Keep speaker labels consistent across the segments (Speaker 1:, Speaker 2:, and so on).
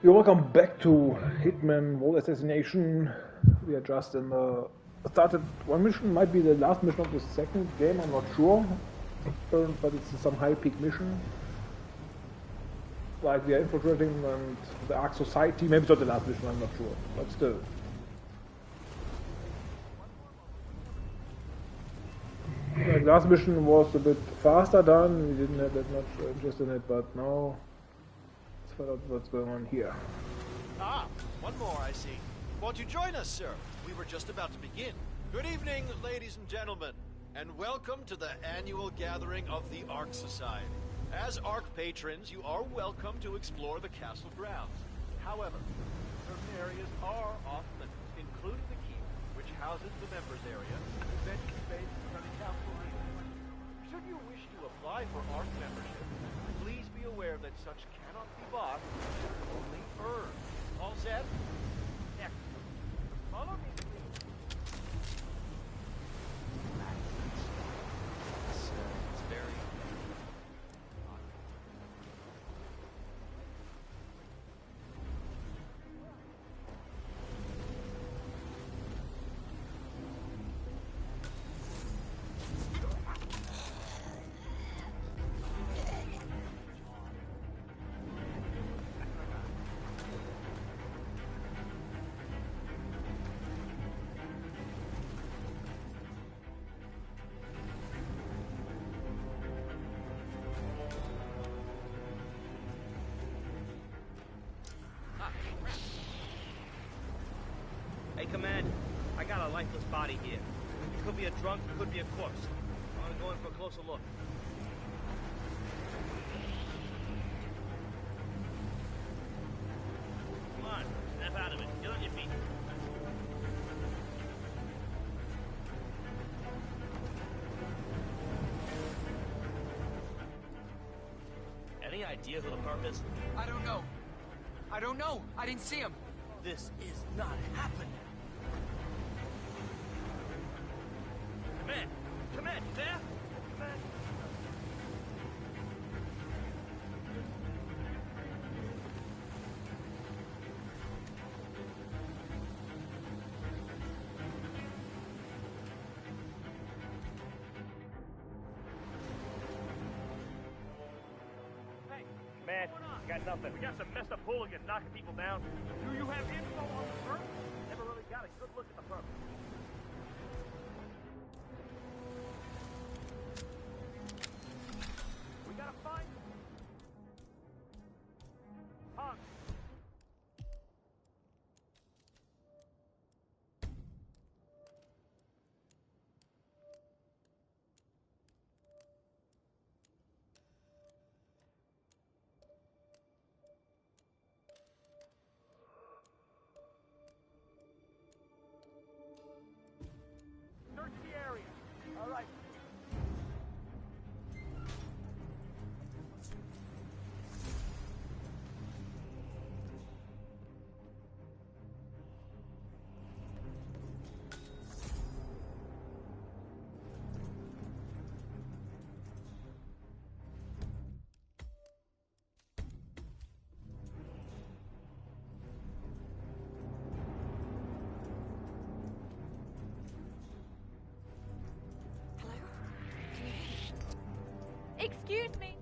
Speaker 1: You're welcome back to Hitman World Assassination. We are just in the started one mission, might be the last mission of the second game, I'm not sure. But it's some high peak mission. Like we are infiltrating and the Ark Society, maybe it's not the last mission, I'm not sure. But still. The last mission was a bit faster done, we didn't have that much interest in it, but now let's find out what's going on here.
Speaker 2: Ah, one more, I see. Won't you join us, sir? We were just about to begin. Good evening, ladies and gentlemen, and welcome to the annual gathering of the Ark Society. As Ark patrons, you are welcome to explore the castle grounds. However, certain areas are off-limits, including the keep, which houses the members' area, convention space, and the council room. Should you wish to apply for Ark membership, please be aware that such cannot be bought, only earned. All set? Next. Follow me, please. It's very...
Speaker 3: Hey, Command, I got a lifeless body here. It could be a drunk, it could be a corpse. I want to go in for a closer look. Come on, snap out of it. Get on your feet. Any idea who the perp is?
Speaker 4: I don't know. I didn't see him.
Speaker 3: This is not happening. Command, you there? Command.
Speaker 5: Hey, man, got nothing. We got some messed up hooligan knocking people down. Do you have info on the perp? Never really got a good look at the perp. We gotta find him. Punk. Search the area. All right.
Speaker 6: Hello? Can you hear me? Excuse me.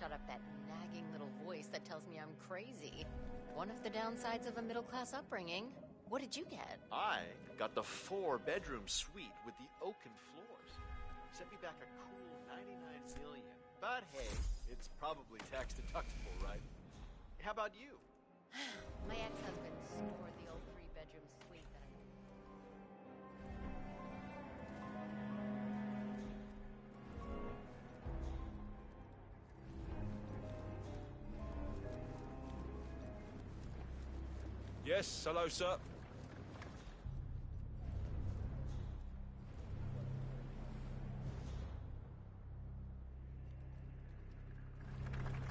Speaker 7: shut up that nagging little voice that tells me I'm crazy. One of the downsides of a middle-class upbringing. What did you get?
Speaker 2: I got the 4-bedroom suite with the oaken floors. Sent me back a cool 99 million. But hey, it's probably tax deductible, right? How about you?
Speaker 7: My ex-husband scored the old 3-bedroom suite that
Speaker 8: Yes, hello, sir.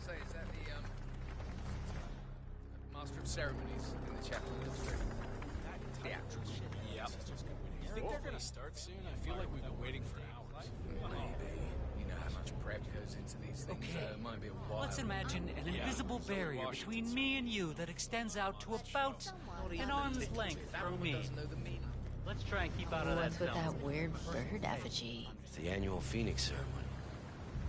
Speaker 4: Say, is that the, Master of Ceremonies in the chapel industry? The actual shit.
Speaker 8: Yep. You think they're gonna start soon? I feel like we've been waiting for hours.
Speaker 4: Maybe. You know how much prep goes into these things.
Speaker 9: Okay.
Speaker 4: It might be a while.
Speaker 9: Let's imagine an invisible barrier between me and you that extends out to about an arm's length from me.
Speaker 4: Know the meaning.
Speaker 9: Let's try and keep out of that
Speaker 7: What's with
Speaker 9: zone.
Speaker 7: that weird bird effigy?
Speaker 10: It's the annual Phoenix ceremony.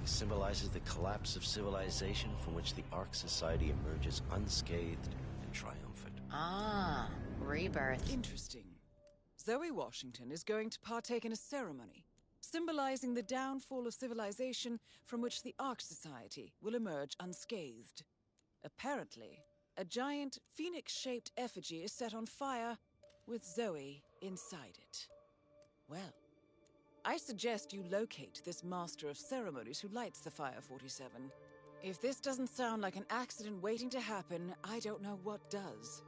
Speaker 10: It symbolizes the collapse of civilization from which the Ark Society emerges unscathed and triumphant.
Speaker 7: Ah, rebirth.
Speaker 11: Interesting. Zoe Washington is going to partake in a ceremony symbolizing the downfall of civilization from which the Ark Society will emerge unscathed. Apparently, a giant phoenix-shaped effigy is set on fire with Zoe inside it. Well, I suggest you locate this Master of Ceremonies who lights the Fire 47. If this doesn't sound like an accident waiting to happen, I don't know what does.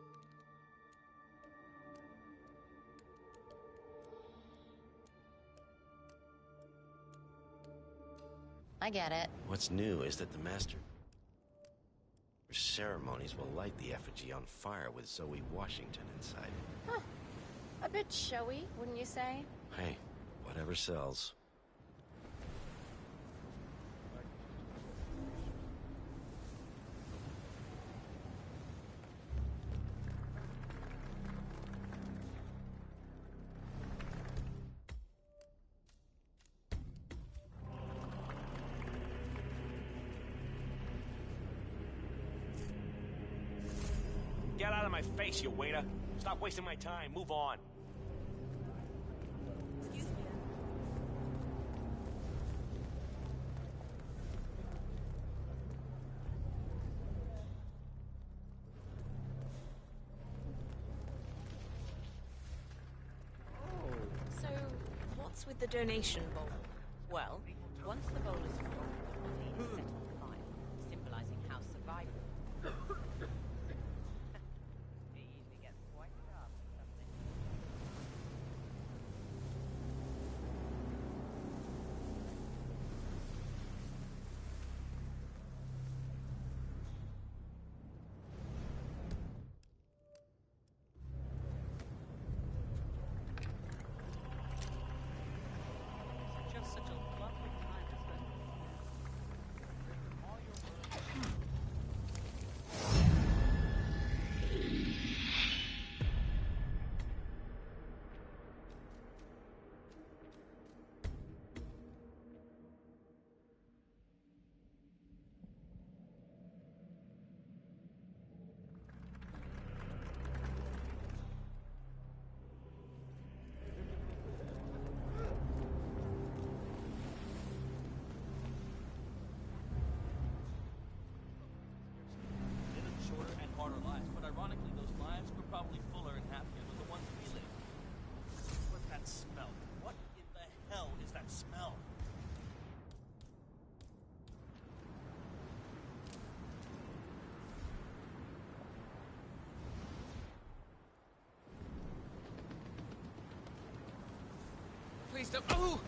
Speaker 7: I get it.
Speaker 10: What's new is that the Master of Ceremonies will light the effigy on fire with Zoe Washington inside it.
Speaker 7: Huh. A bit showy, wouldn't you say?
Speaker 10: Hey, whatever sells.
Speaker 5: Get out of my face, you waiter. Stop wasting my time. Move on.
Speaker 11: Excuse me.
Speaker 12: So, what's with the donation bowl?
Speaker 7: Well, once the bowl is full, the money is set on fire, symbolizing house survival. It usually gets quite rough, doesn't it?
Speaker 9: Just such a lovely time to spend. All your living shorter and harder lives, but ironically, those lives were probably fuller and happier than the ones we lived.
Speaker 5: What's that smell? What in the hell is that smell?
Speaker 4: Please don't. Oh!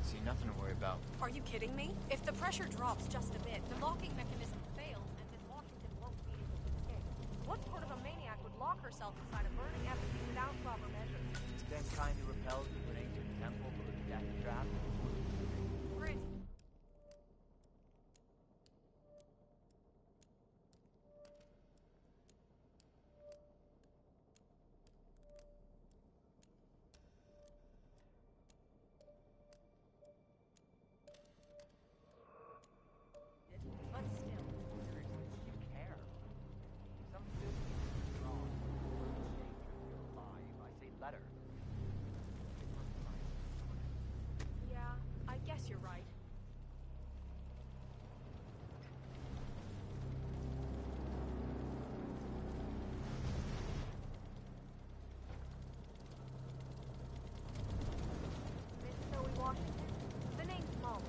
Speaker 13: See, nothing to worry about.
Speaker 12: Are you kidding me? If the pressure drops just a bit, the locking mechanism fails and Miss Washington won't be able to escape. What sort of a maniac would lock herself inside a burning effigy without proper measures?
Speaker 13: Then trying to repel the grenade to the temple through the death trap.
Speaker 12: Granted. But still,
Speaker 13: Seriously, you care. Something is wrong. You're alive. I say let her.
Speaker 12: yeah, I guess you're right. Miss Zoe Washington, the name's Molly.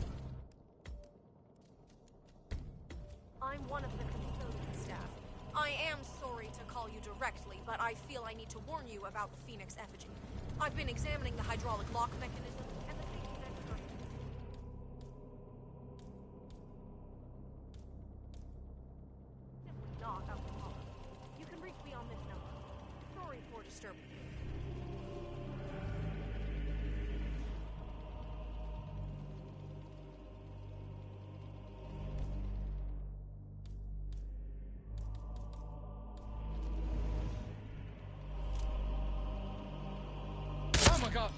Speaker 12: I'm one of the custodian staff. I am sorry to call you directly, but I feel I need to warn you about the Phoenix effigy. I've been examining the hydraulic lock mechanism and the thing connects her. Simply not up to par. You can reach me on this number. Sorry for disturbing you.
Speaker 4: Oh my god!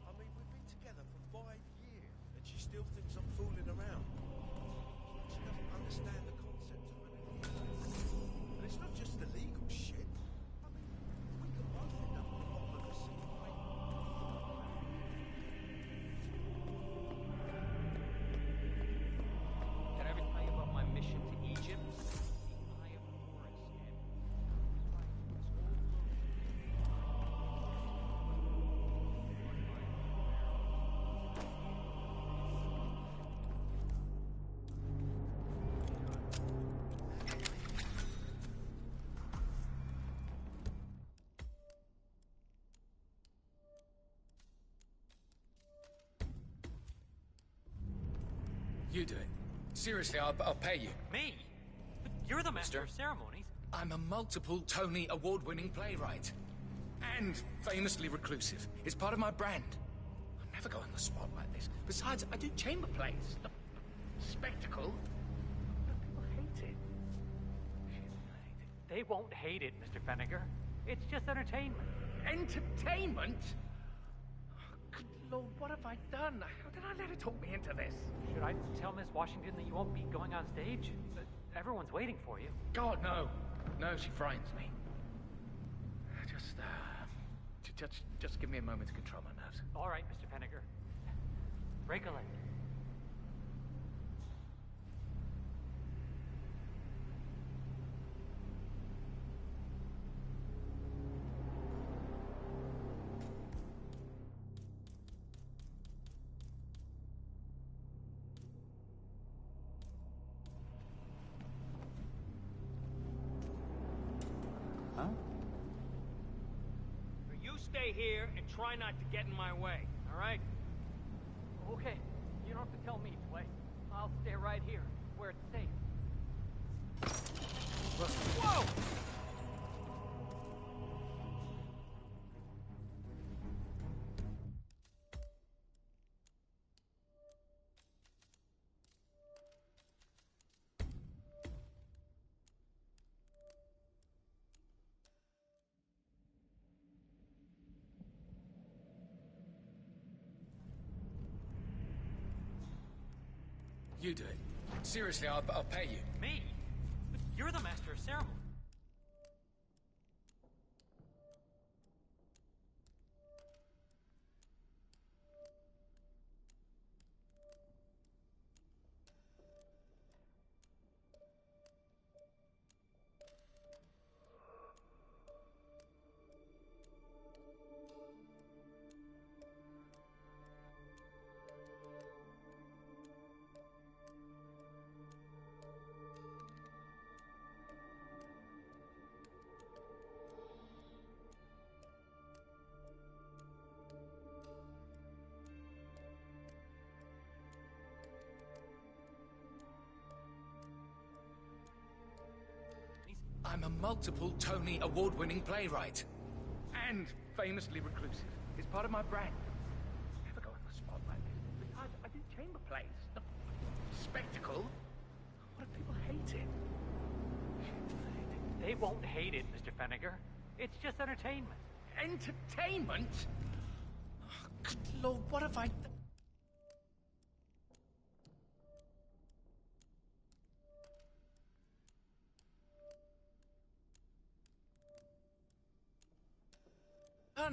Speaker 2: I mean, we've been together for 5 years, and she still thinks I'm fooling around. She doesn't understand the concept of manipulation. And it's not just the legal shit. I mean, we could both end up on the bottom of the sea, right?
Speaker 3: Did I ever tell you about my mission to Egypt? The Eye of Horus, and
Speaker 4: You do it. Seriously, I'll pay you.
Speaker 9: Me? But you're the master of ceremonies.
Speaker 4: I'm a multiple Tony award-winning playwright. And famously reclusive. It's part of my brand. I never go on the spot like this. Besides, I do chamber plays. A spectacle. But people hate it.
Speaker 9: They won't hate it, Mr. Fenniger. It's just entertainment.
Speaker 4: Entertainment? Oh, good Lord, what have I done? How did I let her talk me into this?
Speaker 9: Should I tell Miss Washington that you won't be going on stage? Everyone's waiting for you.
Speaker 4: God, no. No, she frightens me. Just give me a moment to control my nerves.
Speaker 9: All right, Mr. Fenniger. Break a leg.
Speaker 3: stay here and try not to get in my way, all right?
Speaker 13: Okay, you don't have to tell me, Flay. I'll stay right here, where it's safe.
Speaker 3: Whoa!
Speaker 4: You do it. Seriously, I'll pay you.
Speaker 9: Me? But you're the master of ceremony.
Speaker 4: I'm a multiple Tony award-winning playwright. And famously reclusive. It's part of my brand. I never go on the spot like this. Besides, I do chamber plays. Spectacle? What if people hate it?
Speaker 13: They won't hate it, Mr. Fenniger. It's just entertainment.
Speaker 4: Entertainment? Oh, good Lord, what have I...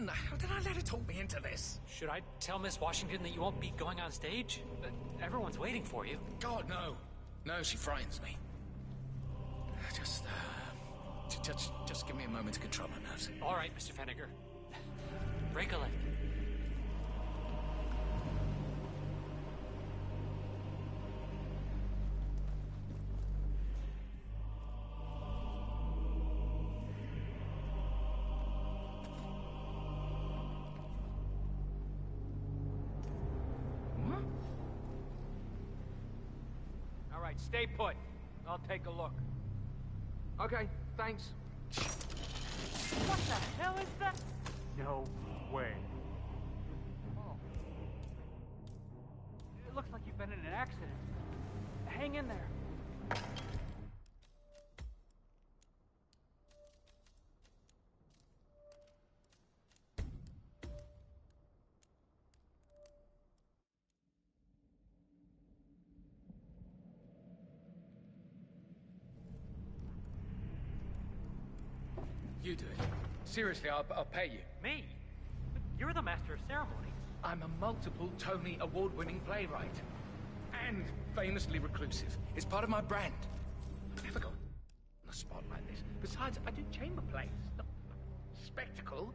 Speaker 4: How did I let her talk me into this?
Speaker 9: Should I tell Miss Washington that you won't be going on stage? Everyone's waiting for you.
Speaker 4: God, no. No, she frightens me. Just give me a moment to control my nerves.
Speaker 9: All right, Mr. Fenniger. Break a leg.
Speaker 13: All right, stay put. I'll take a look.
Speaker 3: Okay, thanks.
Speaker 13: What the hell is that? No way. Oh. It looks like you've been in an accident. Hang in there.
Speaker 4: You do it. Seriously, I'll pay you.
Speaker 9: Me? But you're the master of ceremony.
Speaker 4: I'm a multiple Tony award-winning playwright. And famously reclusive. It's part of my brand. I never go on the spot like this. Besides, I do chamber plays. Spectacle?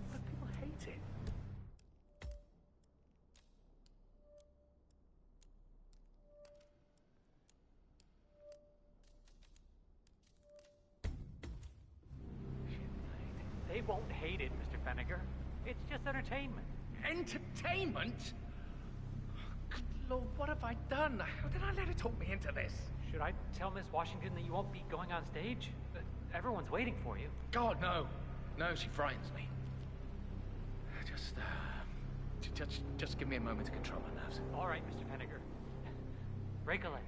Speaker 4: What if people hate it?
Speaker 13: They won't hate it, Mr. Fenniger. It's just entertainment.
Speaker 4: Entertainment? Good Lord, what have I done? How did I let her talk me into this?
Speaker 9: Should I tell Miss Washington that you won't be going on stage? Everyone's waiting for you.
Speaker 4: God, no. No, she frightens me. Just give me a moment to control my nerves.
Speaker 9: All right, Mr. Fenniger. Break a leg.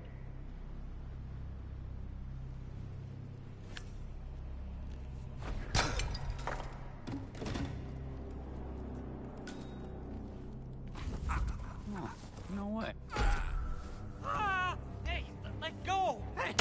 Speaker 14: No way.
Speaker 9: Hey, let go! Hey!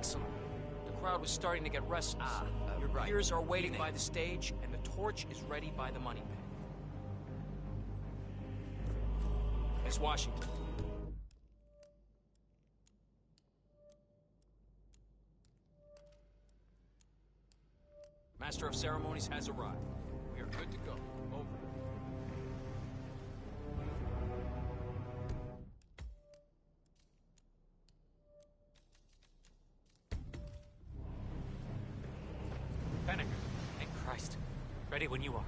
Speaker 9: Excellent. The crowd was starting to get restless. Your peers are waiting by the stage, and the torch is ready by the money pit. Miss Washington. Master of Ceremonies has arrived. We are good to go. Over. Fenneker. Thank Christ. Ready when you are.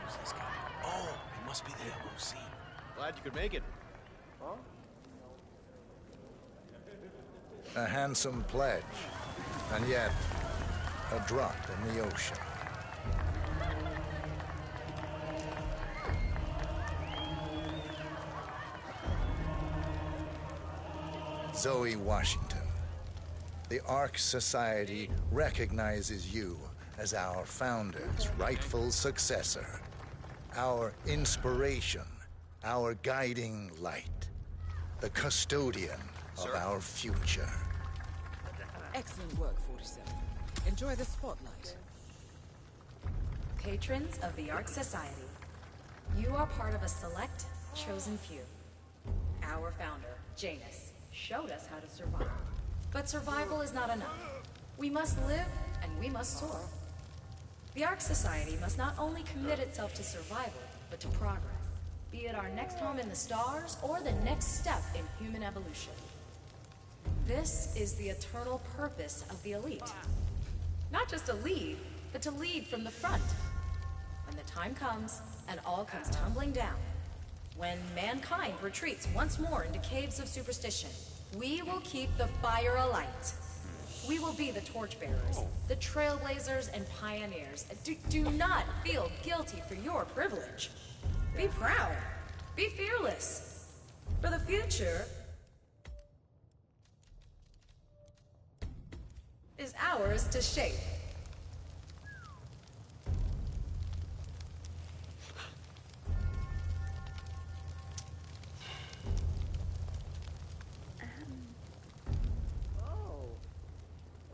Speaker 10: Who's this guy? Oh, it must be the LOC.
Speaker 2: Glad you could make it.
Speaker 14: A handsome pledge, and yet a drop in the ocean. Zoe Washington, the Ark Society recognizes you as our founder's rightful successor, our inspiration, our guiding light, the custodian of our future.
Speaker 11: Excellent work, 47. Enjoy the spotlight.
Speaker 15: Patrons of the Ark Society, you are part of a select, chosen few. Our founder, Janus, showed us how to survive. But survival is not enough. We must live and we must soar. The Ark Society must not only commit itself to survival, but to progress. Be it our next home in the stars or the next step in human evolution. This is the eternal purpose of the elite. Not just to lead, but to lead from the front. When the time comes, and all comes tumbling down, when mankind retreats once more into caves of superstition, we will keep the fire alight. We will be the torchbearers, the trailblazers and pioneers. Do not feel guilty for your privilege. Be proud. Be fearless. For the future is ours to shape.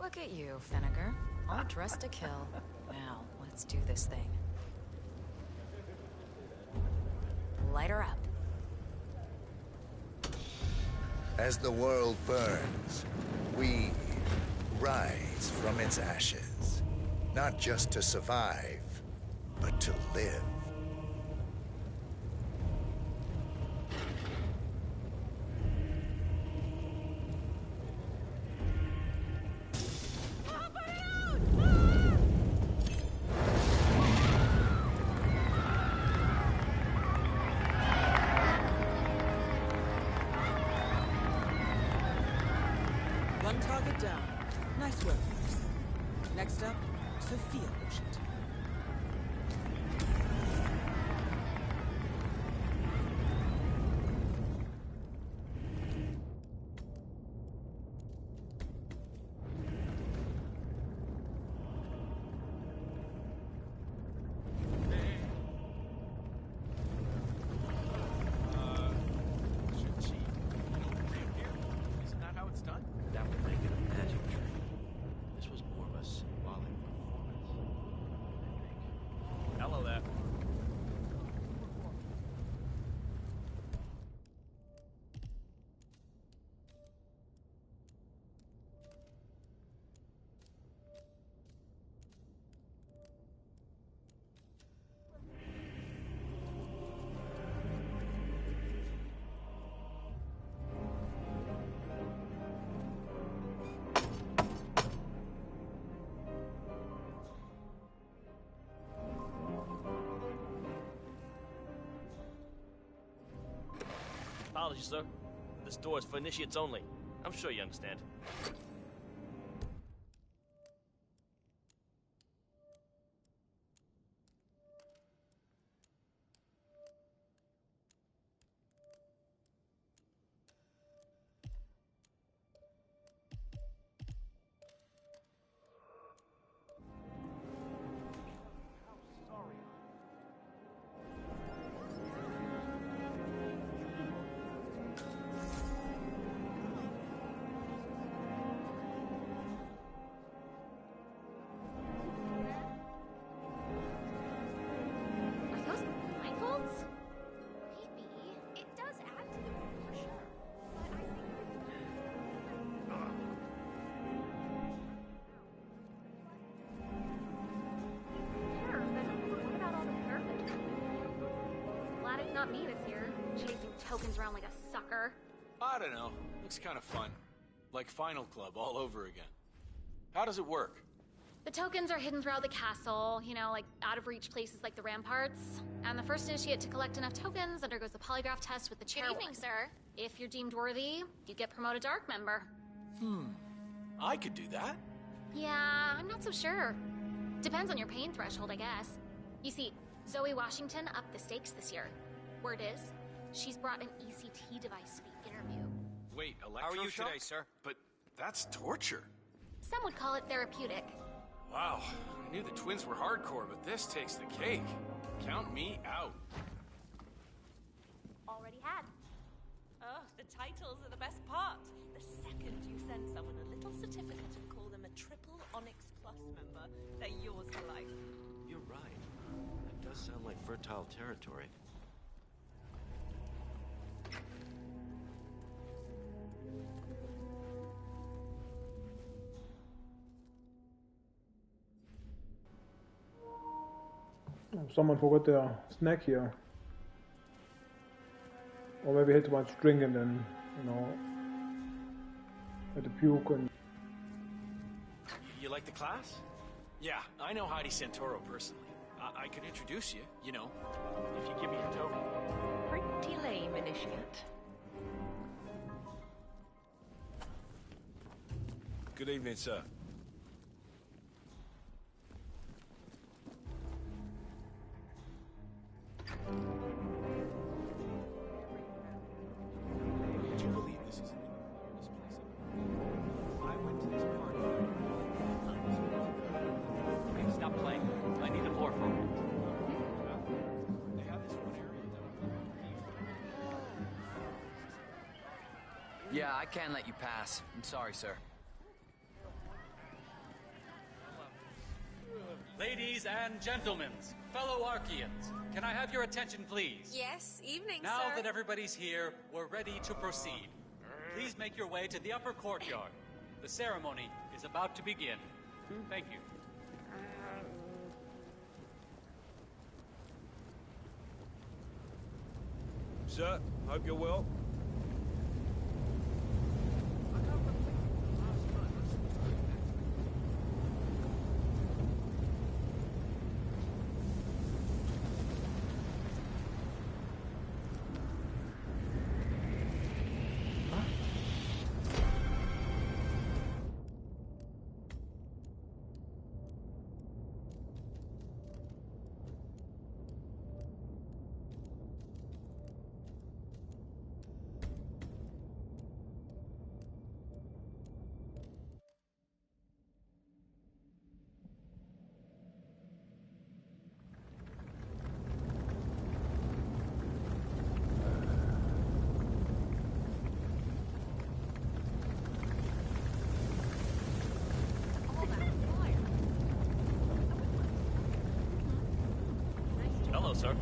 Speaker 7: Look at you, Fenneker. All dressed to kill. Now, let's do this thing. Light her up.
Speaker 14: As the world burns, we rise from its ashes. Not just to survive, but to live.
Speaker 11: One target down. Nice work. Next up, Sophia Washington.
Speaker 2: Isn't that how it's done? That would make it a magic trick. This was more of a symbolic performance.
Speaker 5: Hello there. Apologies, sir. This door is for initiates only. I'm sure you understand.
Speaker 6: tokens around like a sucker.
Speaker 8: I don't know. Looks kind of fun. Like Final Club all over again. How does it work?
Speaker 6: The tokens are hidden throughout the castle, you know, like out of reach places like the ramparts. And the first initiate to collect enough tokens undergoes the polygraph test with the chair.
Speaker 7: Good evening, sir.
Speaker 6: If you're deemed worthy, you get promoted to ARC member.
Speaker 8: I could do that.
Speaker 6: Yeah, I'm not so sure. Depends on your pain threshold, I guess. You see, Zoe Washington upped the stakes this year. Word is, she's brought an ECT device to the interview.
Speaker 8: Wait, electroshock?
Speaker 3: How are you today, sir?
Speaker 8: But that's torture.
Speaker 6: Some would call it therapeutic.
Speaker 8: Wow, I knew the twins were hardcore, but this takes the cake. Count me out.
Speaker 6: Already had.
Speaker 16: Oh, the titles are the best part. The second you send someone a little certificate and call them a triple Onyx Plus member, they're yours for life.
Speaker 10: You're right. That does sound like fertile territory.
Speaker 1: Someone forgot their snack here. Or maybe had too much drink and then, you know, had to puke and...
Speaker 8: You like the class? Yeah, I know Heidi Santoro personally. I could introduce you, you know, if you give me your token.
Speaker 16: Pretty lame, initiate.
Speaker 17: Good evening, sir.
Speaker 8: Would you believe this is the weirdest place ever? I went to this party.
Speaker 9: Okay, stop playing. I need the floor for a minute.
Speaker 8: They have this one area that
Speaker 18: Yeah, I can't let you pass. I'm sorry, sir.
Speaker 9: Ladies and gentlemen, fellow Archeans, can I have your attention, please?
Speaker 12: Yes, evening,
Speaker 9: Now
Speaker 12: sir.
Speaker 9: that everybody's here, we're ready to proceed. Please make your way to the upper courtyard. The ceremony is about to begin. Thank you.
Speaker 17: Sir, hope you're well.
Speaker 3: Hello, sir.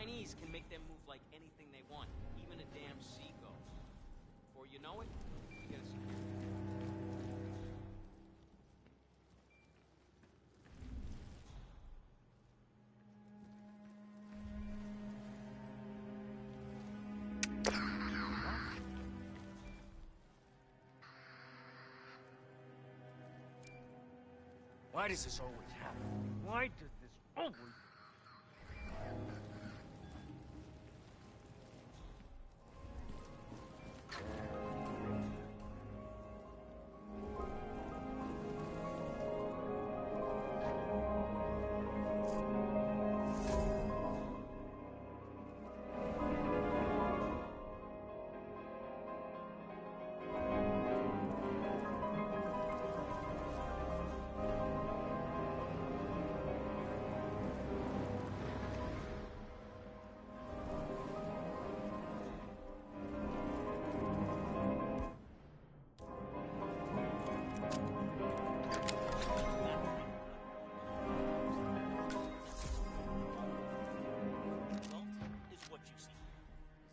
Speaker 3: Chinese can make them move like anything they want, even a damn seagull. Before you know it, you get a security.
Speaker 18: Why does this always happen?
Speaker 5: Why does this always...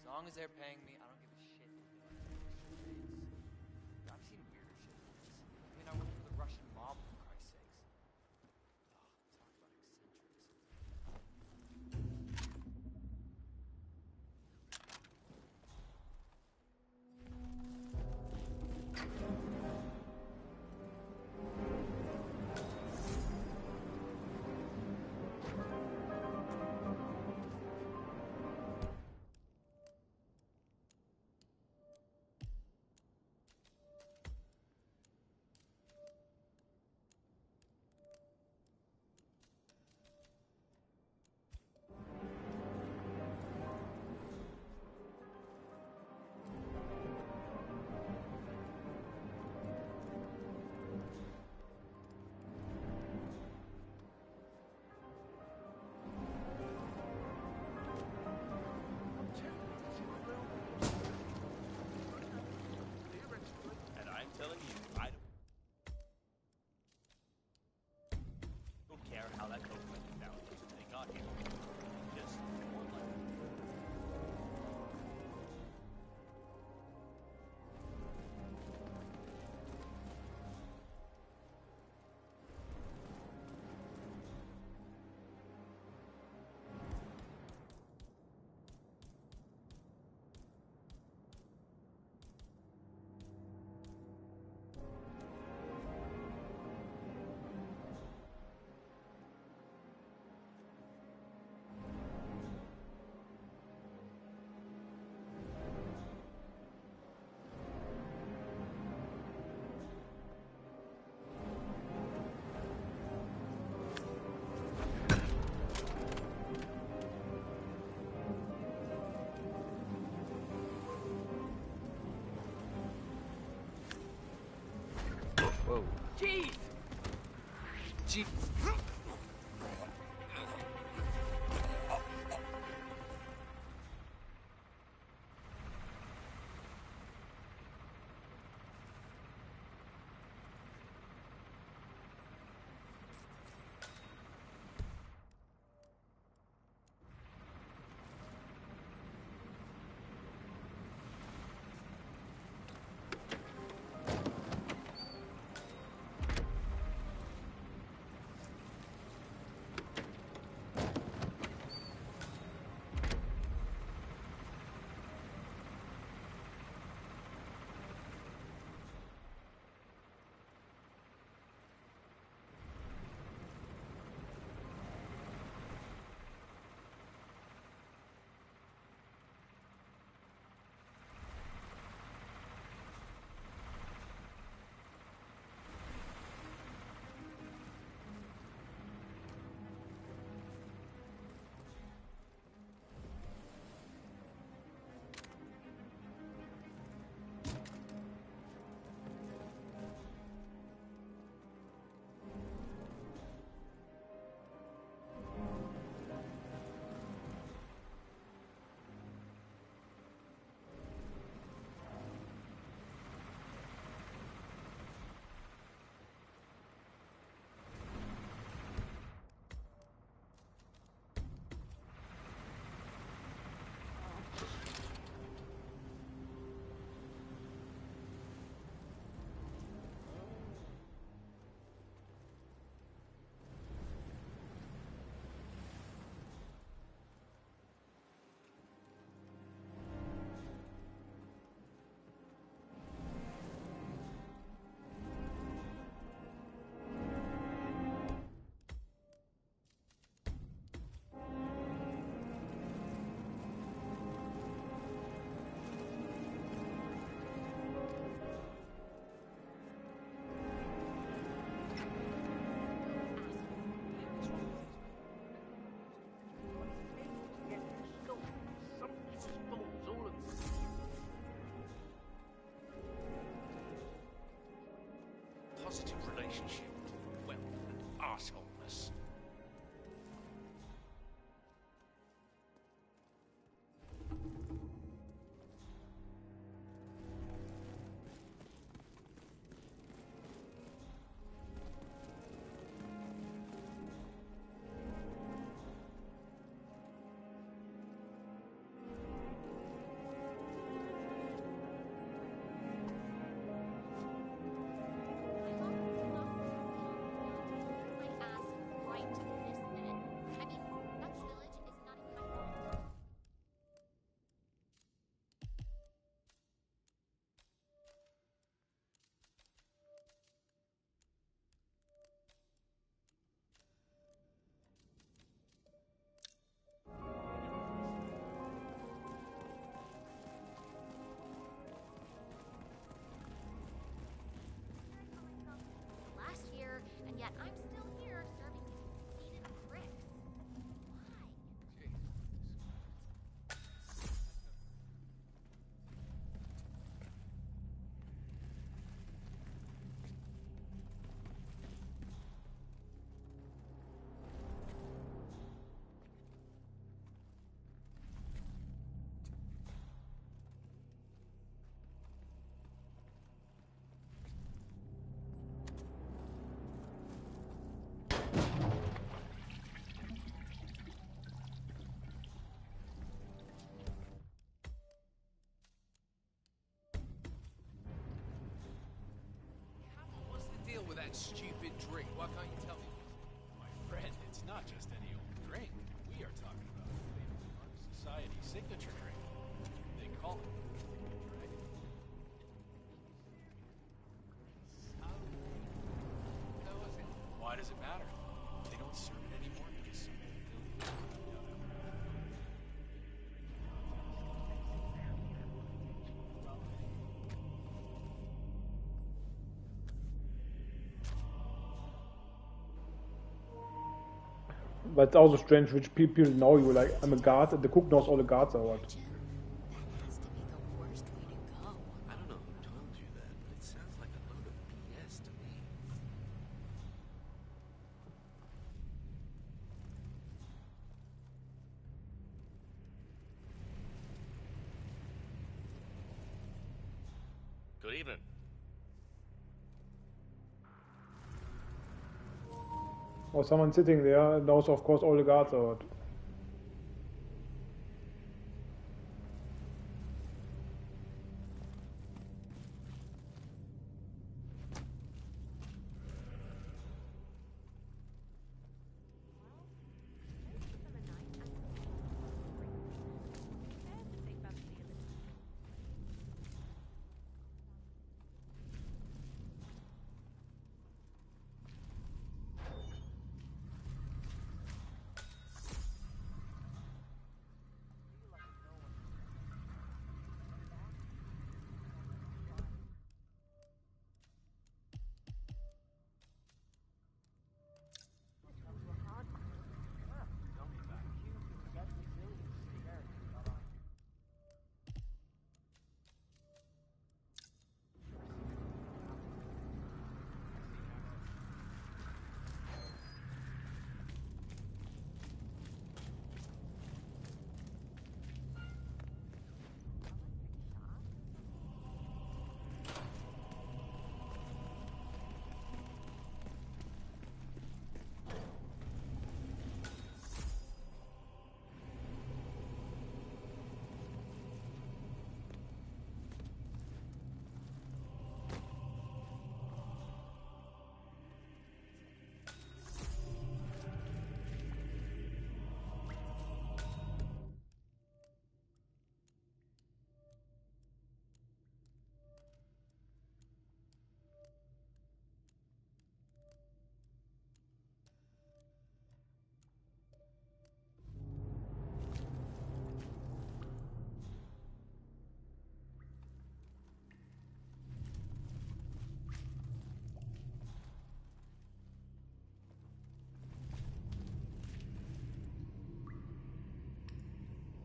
Speaker 18: As long as they're paying me, I don't give a shit. I've seen weirder shit than this. I mean, I work for the Russian mob, for Christ's sakes. Talk about eccentrics.
Speaker 3: And I'm telling you, I don't care how that coat went down until they got here. Just more luck.
Speaker 18: Whoa. Jeez! Jeez.
Speaker 4: that stupid drink. Why can't you tell me?
Speaker 8: My friend, it's not just any old drink. We are talking about the famous Ark Society signature drink. They call it, right? Why does it matter? They don't serve it anymore because some
Speaker 1: But it's also strange which people know you. Like, I'm a guard, and the cook knows all the guards or what.
Speaker 10: I don't know who told you that, but it sounds like a load of BS to me. Good evening.
Speaker 1: Or someone sitting there knows, of course, all the guards or what.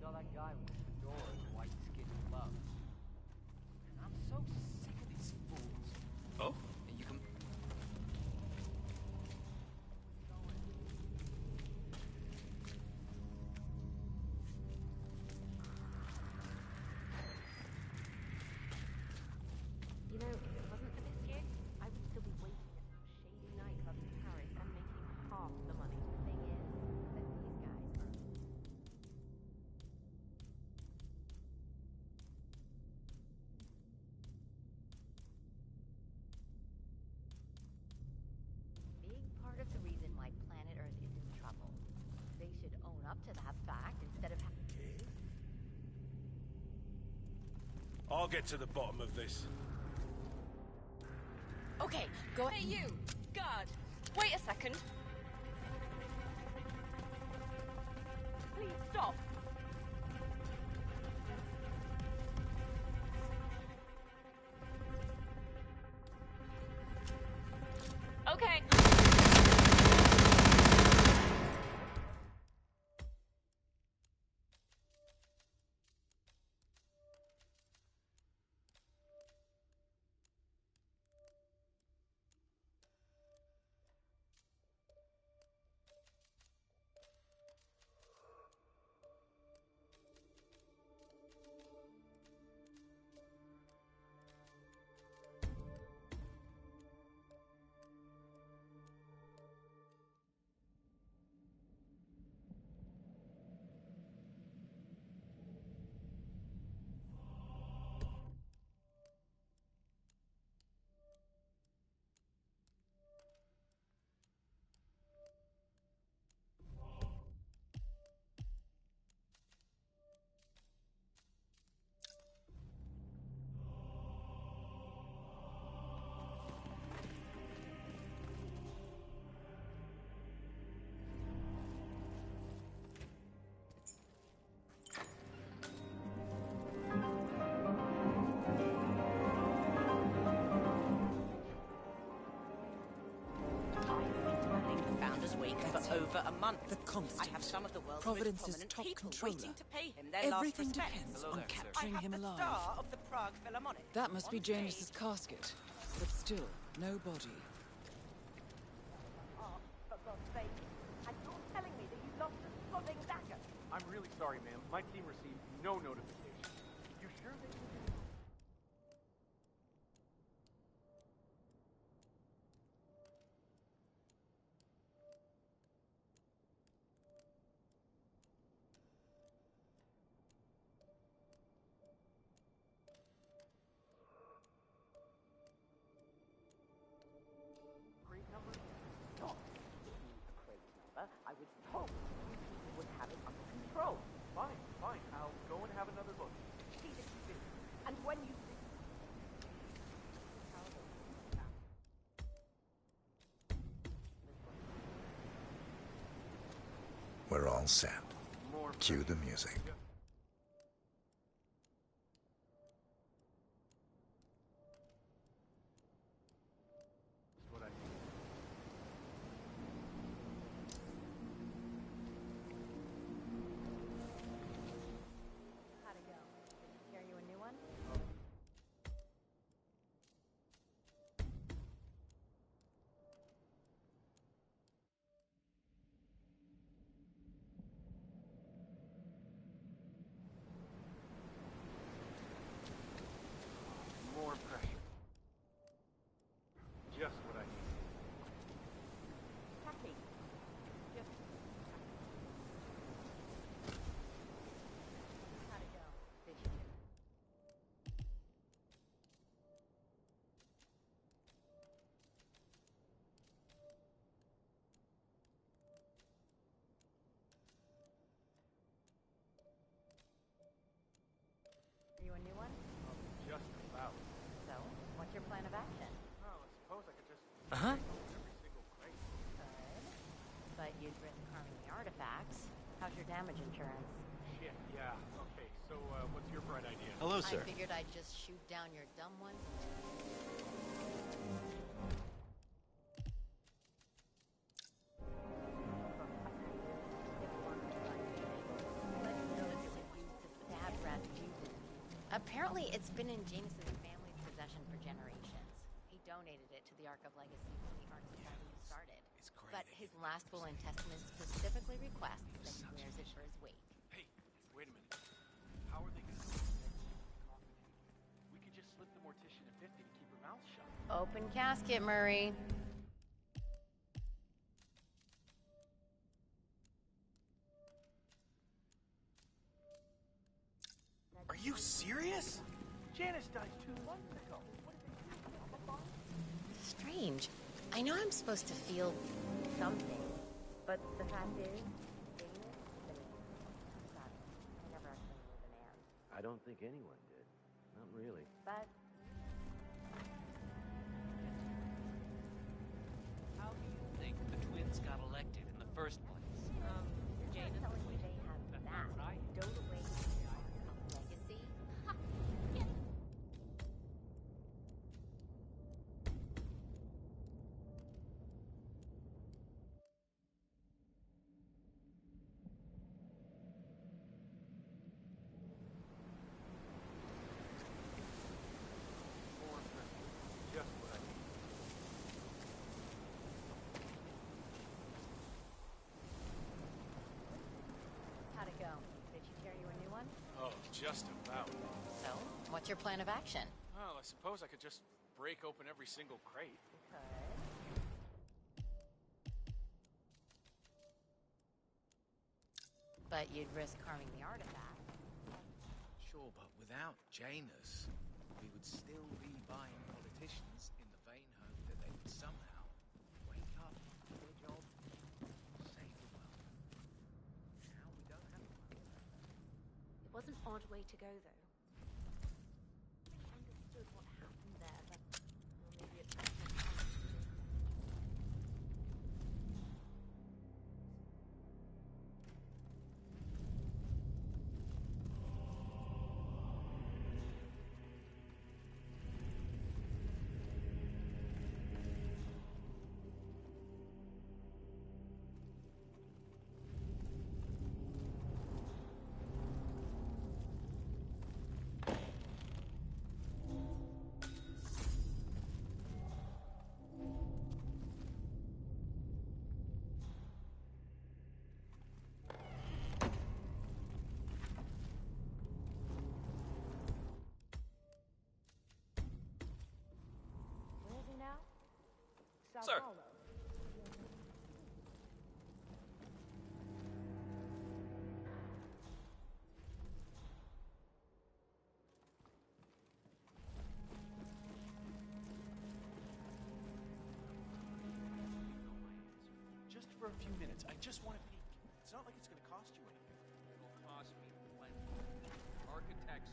Speaker 13: Saw that guy with the door and white skin gloves. And I'm so sick of these fools.
Speaker 8: Oh?
Speaker 13: And you can...
Speaker 19: You know, if it wasn't for this gig, I would still be waiting at some shady nightclub in Paris and making half the money. The thing is that these guys are...
Speaker 7: Big part of the reason why planet Earth is in trouble. They should own up to that fact instead of
Speaker 17: I'll get to the bottom of this.
Speaker 16: Okay, go. Hey, you! Guard! Wait a second. Please stop. Okay.
Speaker 11: That's
Speaker 16: for
Speaker 11: him.
Speaker 16: over a month.
Speaker 11: The Constant.
Speaker 16: I have some of the world's
Speaker 11: Providence's
Speaker 16: most prominent
Speaker 11: top
Speaker 16: people
Speaker 11: controller.
Speaker 16: waiting to pay him their
Speaker 11: Everything
Speaker 16: last respects.
Speaker 11: depends
Speaker 16: Hello
Speaker 11: on
Speaker 16: there, sir.
Speaker 11: capturing
Speaker 16: I have
Speaker 11: him
Speaker 16: the
Speaker 11: alive.
Speaker 16: star of the Prague Philharmonic.
Speaker 11: That must be
Speaker 16: On
Speaker 11: Janus's
Speaker 16: stage.
Speaker 11: casket. But still, no body.
Speaker 16: Oh, for God's sake. And you're telling me that you lost a sodding dagger?
Speaker 20: I'm really sorry, ma'am. My team received no notification. You sure they... Crate number?
Speaker 16: Not the crate number. I would hope you people would have it under control.
Speaker 20: Fine, fine. I'll go and have another look.
Speaker 16: See that you do. And when you do...
Speaker 14: We're all set.
Speaker 20: More
Speaker 14: Cue the music.
Speaker 20: That's what I need.
Speaker 19: How'd it go? Did he carry you a new one?
Speaker 20: More pressure. Just what I need.
Speaker 19: Happy. Just... How'd it go? Did you... Are you a new one?
Speaker 20: Just about.
Speaker 19: So, what's your plan of action?
Speaker 20: Well, I suppose I could just...
Speaker 19: Uh-huh.
Speaker 20: Every single crate.
Speaker 19: Good. But you'd risk harming the artifacts. How's your damage insurance?
Speaker 20: Shit, yeah. Okay, so what's your bright idea?
Speaker 10: Hello, sir.
Speaker 7: I figured I'd just shoot down your dumb one. Apparently, it's been in Jameson's family's possession for generations. He donated it to the Ark of Legacy when the Ark Society started. But his last will and testament specifically requests that he wears it for his wake.
Speaker 20: Hey, wait a minute. How are they gonna... We could just slip the Mortician a 50 to keep her mouth shut.
Speaker 7: Open casket, Murray.
Speaker 8: Are you serious?
Speaker 20: Janice died 2 months ago. What did they do on the phone?
Speaker 7: Strange. I know I'm supposed to feel
Speaker 19: Something. But the fact is, Dana, I'm sorry. I never actually knew the man.
Speaker 10: I don't think anyone did. Not really.
Speaker 19: But
Speaker 9: How do you think the twins got elected in the first place?
Speaker 19: Jane is telling me they have that. Stowed away in the Ark of Legacy. Ha! Get it.
Speaker 20: More pressure. Just what I need.
Speaker 19: How'd it go? Did she carry you a new one?
Speaker 20: Oh, just about.
Speaker 7: So, what's your plan of action?
Speaker 20: Well, I suppose I could just break open every single crate.
Speaker 7: But you'd risk harming the artifact.
Speaker 4: Sure, but without Janus, we would still be buying politicians in the vain hope that they would somehow wake up, do a job, save the world. Now we don't have to.
Speaker 19: It was an odd way to go, though. I understood what happened there, but well, maybe it's better than
Speaker 8: Sir.
Speaker 20: Just for a few minutes. I just want to peek. It's not like it's going to cost you anything.
Speaker 13: It'll cost me plenty. Architects.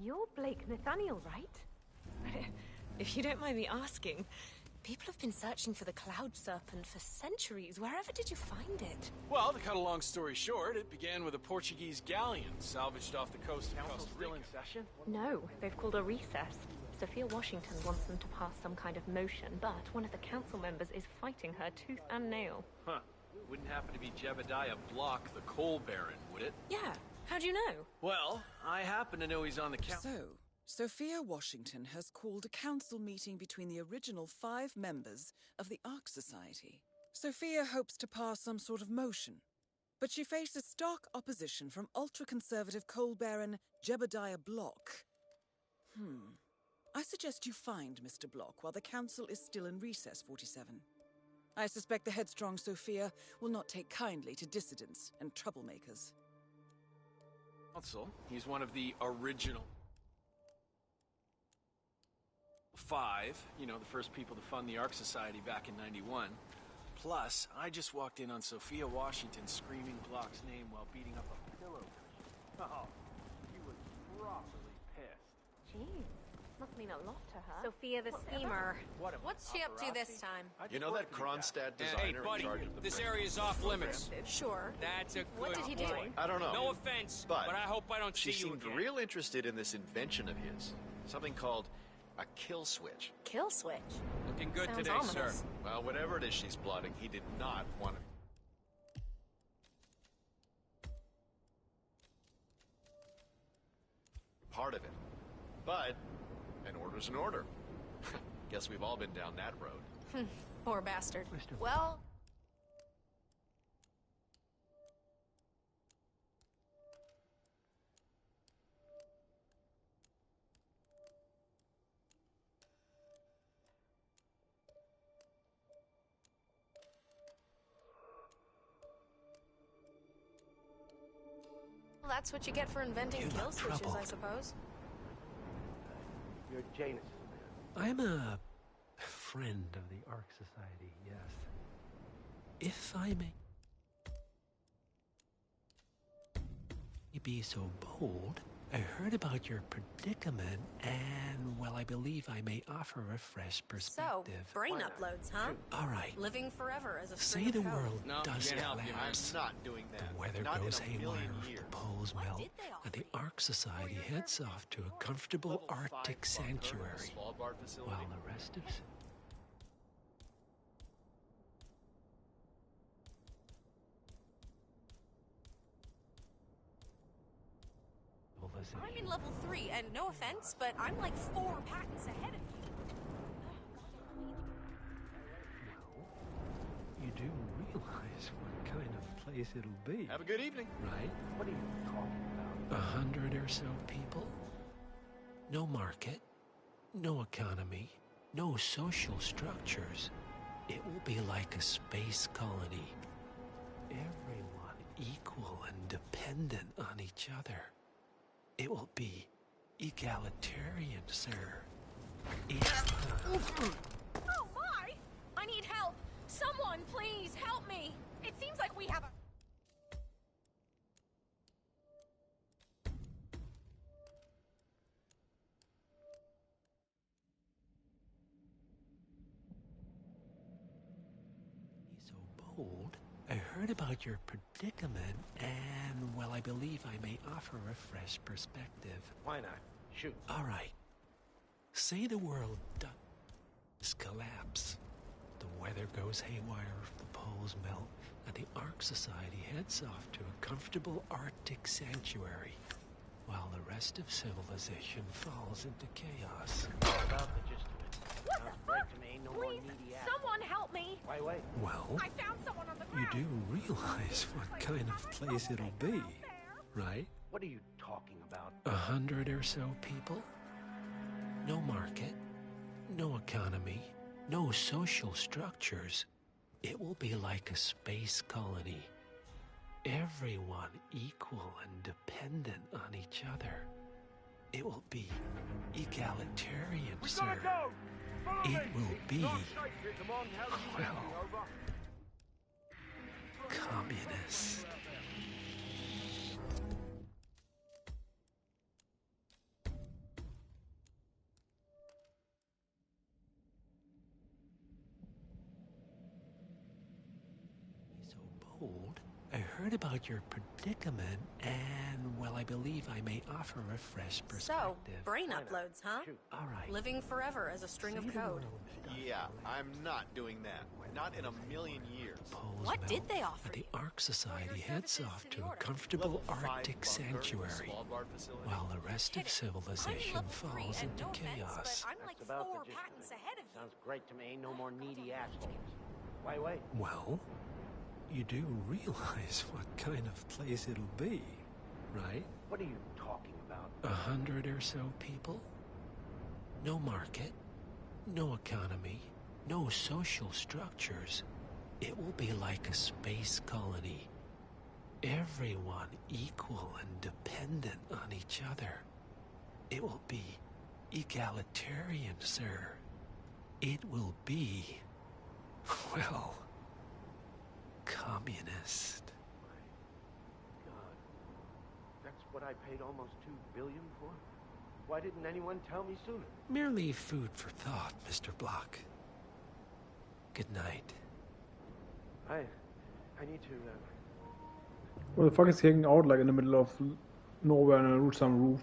Speaker 19: You're Blake Nathaniel, right?
Speaker 16: If you don't mind me asking, people have been searching for the Cloud Serpent for centuries. Wherever did you find it?
Speaker 8: Well, to cut a long story short, it began with a Portuguese galleon salvaged off the coast of
Speaker 20: Council's
Speaker 8: Costa
Speaker 20: still
Speaker 8: Rica.
Speaker 20: in session?
Speaker 19: No, they've called a recess. Sophia Washington wants them to pass some kind of motion, but one of the council members is fighting her tooth and nail.
Speaker 8: Huh. Wouldn't happen to be Jebediah Block, the coal baron, would it?
Speaker 16: Yeah. How'd you know?
Speaker 8: Well, I happen to know he's on the council.
Speaker 11: So, Sophia Washington has called a council meeting between the original 5 members of the Ark Society. Sophia hopes to pass some sort of motion, but she faces stark opposition from ultra-conservative coal baron Jebediah Block. I suggest you find Mr. Block while the council is still in recess, 47. I suspect the headstrong Sophia will not take kindly to dissidents and troublemakers.
Speaker 8: Council. He's one of the original 5, you know, the first people to fund the Ark Society back in '91. Plus, I just walked in on Sophia Washington screaming Block's name while beating up a pillow cushion.
Speaker 5: Oh, he was properly pissed.
Speaker 19: Jeez, must mean a lot to her.
Speaker 12: Sophia the schemer.
Speaker 20: What's
Speaker 12: she up to this time?
Speaker 2: You know that Kronstadt designer
Speaker 9: Hey,
Speaker 2: in
Speaker 9: buddy,
Speaker 2: charge of the
Speaker 9: this
Speaker 2: print?
Speaker 9: area's off limits.
Speaker 12: Sure.
Speaker 9: That's a good
Speaker 12: What did he do?
Speaker 9: point.
Speaker 2: I don't know.
Speaker 9: No offense,
Speaker 2: but
Speaker 9: I hope I don't
Speaker 2: she
Speaker 9: see you
Speaker 2: seemed
Speaker 9: again.
Speaker 2: real interested in this invention of his. Something called a kill switch.
Speaker 16: Kill switch.
Speaker 9: Looking good
Speaker 16: Sounds
Speaker 9: today,
Speaker 16: ominous.
Speaker 9: sir.
Speaker 2: Well, whatever it is she's plotting, he did not want it. Part of it. But an order's an order. Guess we've all been down that road.
Speaker 12: Poor bastard. Well, that's what you get for inventing kill switches, I suppose.
Speaker 5: You're Janus.
Speaker 21: I'm a friend of the Ark Society, yes. If I may be so bold, I heard about your predicament, and, well, I believe I may offer a fresh
Speaker 12: So,
Speaker 21: perspective.
Speaker 12: brain uploads, huh?
Speaker 21: All right.
Speaker 12: Living forever as a
Speaker 21: Say
Speaker 12: string
Speaker 21: the
Speaker 12: of code.
Speaker 21: world does collapse.
Speaker 2: I'm not doing that.
Speaker 21: The weather
Speaker 2: Not
Speaker 21: goes
Speaker 2: in a
Speaker 21: haywire
Speaker 2: million
Speaker 21: if the
Speaker 2: years.
Speaker 21: poles melt, and the Ark Society heads off to a comfortable Arctic sanctuary,
Speaker 2: Svalbard facility.
Speaker 21: while the rest of
Speaker 12: I'm in level 3, and no offense, but I'm like 4 patents ahead of you.
Speaker 21: You do realize what kind of place it'll be.
Speaker 2: Have a good evening.
Speaker 21: Right?
Speaker 5: What are you talking about?
Speaker 21: 100 or so people. No market. No economy. No social structures. It will be like a space colony. Everyone equal and dependent on each other. It will be egalitarian, sir.
Speaker 12: Oh my! I need help! Someone, please, help me! It seems like we have a...
Speaker 21: So bold. I heard about your predicament, and, well, I believe I may offer a fresh perspective.
Speaker 5: Why not? Shoot.
Speaker 21: All right. Say the world does collapse. The weather goes haywire if the poles melt, and the Ark Society heads off to a comfortable Arctic sanctuary, while the rest of civilization falls into chaos.
Speaker 5: About the gist of it.
Speaker 12: What
Speaker 5: Sounds
Speaker 12: the
Speaker 5: great
Speaker 12: fuck?
Speaker 5: to me. No more
Speaker 12: Please,
Speaker 5: needy ass.
Speaker 12: someone help me!
Speaker 5: Wait.
Speaker 21: Well,
Speaker 12: I found someone on the
Speaker 21: you
Speaker 12: ground!
Speaker 21: do realize what kind of place it'll be, right? What are you talking about? 100 or so people? No market, no economy, no social structures. It will be like a space colony. Everyone equal and dependent on each other. It will be egalitarian, sir. It will be, well, communist. So bold. I heard about your predicament, and, well, I believe I may offer a fresh perspective.
Speaker 12: So, brain uploads, huh?
Speaker 21: All right.
Speaker 12: Living forever as a string of code.
Speaker 2: Yeah, I'm not doing that. Not in a million years.
Speaker 12: What did they offer
Speaker 21: The Ark Society heads off to a comfortable Arctic sanctuary, while the rest of civilization falls into chaos.
Speaker 12: I'm like 4 patents ahead of you.
Speaker 21: Sounds great to me. No more needy assholes. Wait. Well, you do realize what kind of place it'll be, right? What are you talking about? 100 or so people? No market, no economy, no social structures. It will be like a space colony. Everyone equal and dependent on each other. It will be egalitarian, sir. It will be, well, communist.
Speaker 15: God, that's what I paid almost $2 billion for? Why didn't anyone tell me sooner?
Speaker 21: Merely food for thought, Mr. Block. Good night.
Speaker 15: I need to,
Speaker 1: What the fuck is hanging out like in the middle of nowhere on some roof?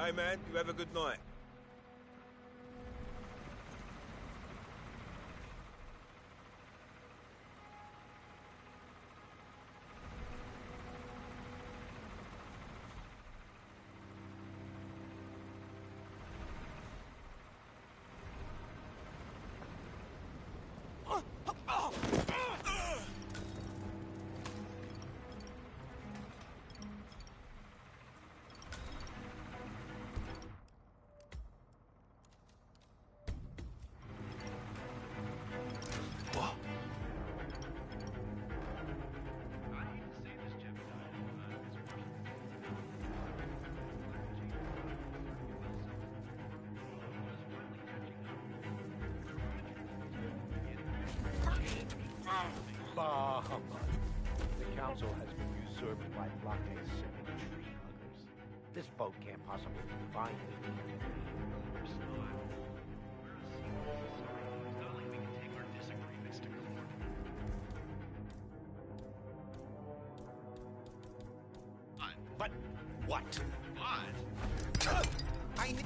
Speaker 17: Hey, man, you have a good night.
Speaker 15: Bah, humbug. The council has been usurped by blockade-sipping tree huggers. This boat can't possibly find it. But what? What? I need...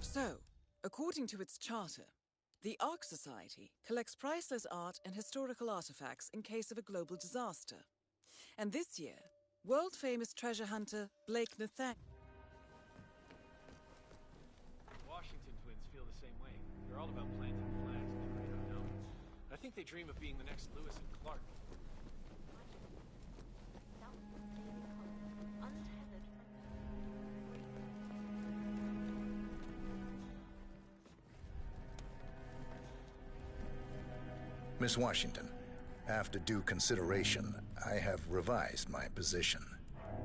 Speaker 11: So, according to its charter, the Ark Society collects priceless art and historical artifacts in case of a global disaster. And this year, world-famous treasure hunter Blake Nathan...
Speaker 8: Washington twins feel the same way. They're all about planting flags in the great unknown. I think they dream of being the next Lewis and Clark.
Speaker 14: Miss Washington, after due consideration, I have revised my position.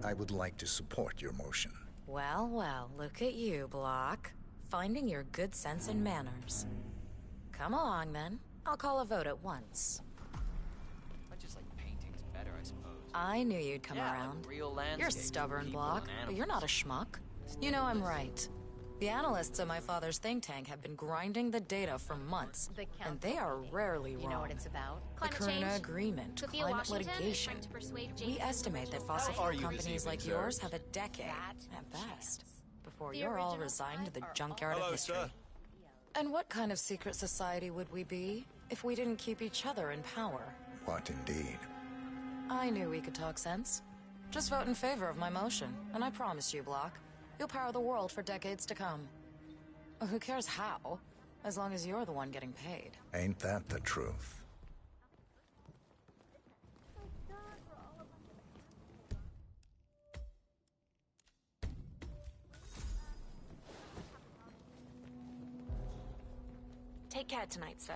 Speaker 14: I would like to support your motion.
Speaker 7: Well, well, look at you, Block. Finding your good sense and manners. Come along, then. I'll call a vote at once.
Speaker 13: I just like paintings better, I suppose.
Speaker 7: I knew you'd come around.
Speaker 13: Like real landscapes,
Speaker 7: You're stubborn,
Speaker 13: people
Speaker 7: Block,
Speaker 13: and
Speaker 7: but you're not a schmuck. You know I'm right. The analysts at my father's think tank have been grinding the data for months, and they are rarely wrong.
Speaker 19: You know what it's about?
Speaker 7: The
Speaker 19: Climate
Speaker 7: Corona
Speaker 19: change.
Speaker 7: Agreement,
Speaker 19: Sophia
Speaker 7: climate
Speaker 19: Washington is
Speaker 7: litigation.
Speaker 19: trying to persuade
Speaker 7: We
Speaker 19: James
Speaker 7: estimate that
Speaker 19: to
Speaker 7: fossil
Speaker 19: Are
Speaker 7: fuel
Speaker 19: you
Speaker 7: companies
Speaker 19: this
Speaker 7: like
Speaker 19: evening,
Speaker 7: yours
Speaker 19: sir?
Speaker 7: have a decade, at best, before you're all resigned to the junkyard
Speaker 17: Hello,
Speaker 7: of history.
Speaker 17: sir.
Speaker 7: And what kind of secret society would we be if we didn't keep each other in power?
Speaker 14: What indeed?
Speaker 7: I knew we could talk sense. Just vote in favor of my motion, and I promise you, Block, you'll power the world for decades to come. Who cares how, as long as you're the one getting paid.
Speaker 14: Ain't that the truth?
Speaker 19: Take care tonight, sir.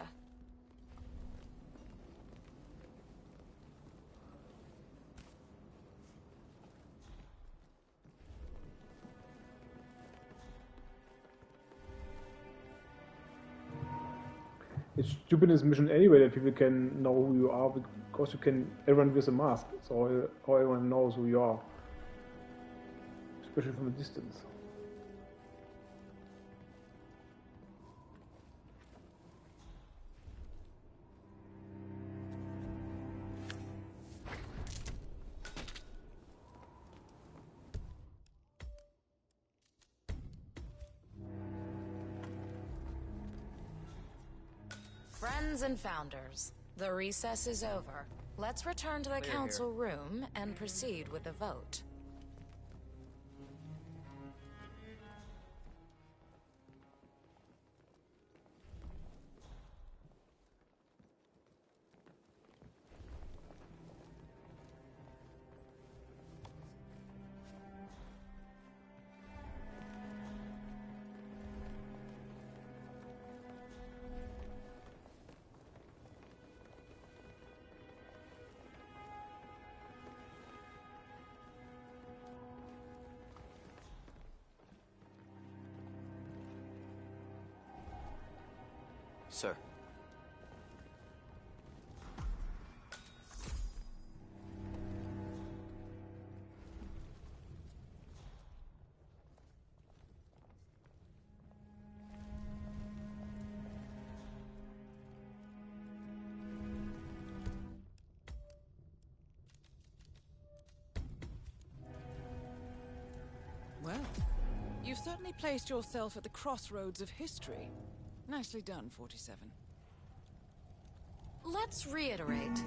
Speaker 1: It's stupidest mission anyway that people can know who you are because you can everyone wears a mask, so everyone knows who you are, especially from a distance.
Speaker 6: Friends and founders, the recess is over. Let's return to the
Speaker 18: Clear
Speaker 6: council room and proceed with the vote.
Speaker 10: Sir.
Speaker 11: Well, you've certainly placed yourself at the crossroads of history. Nicely done, 47.
Speaker 6: Let's reiterate.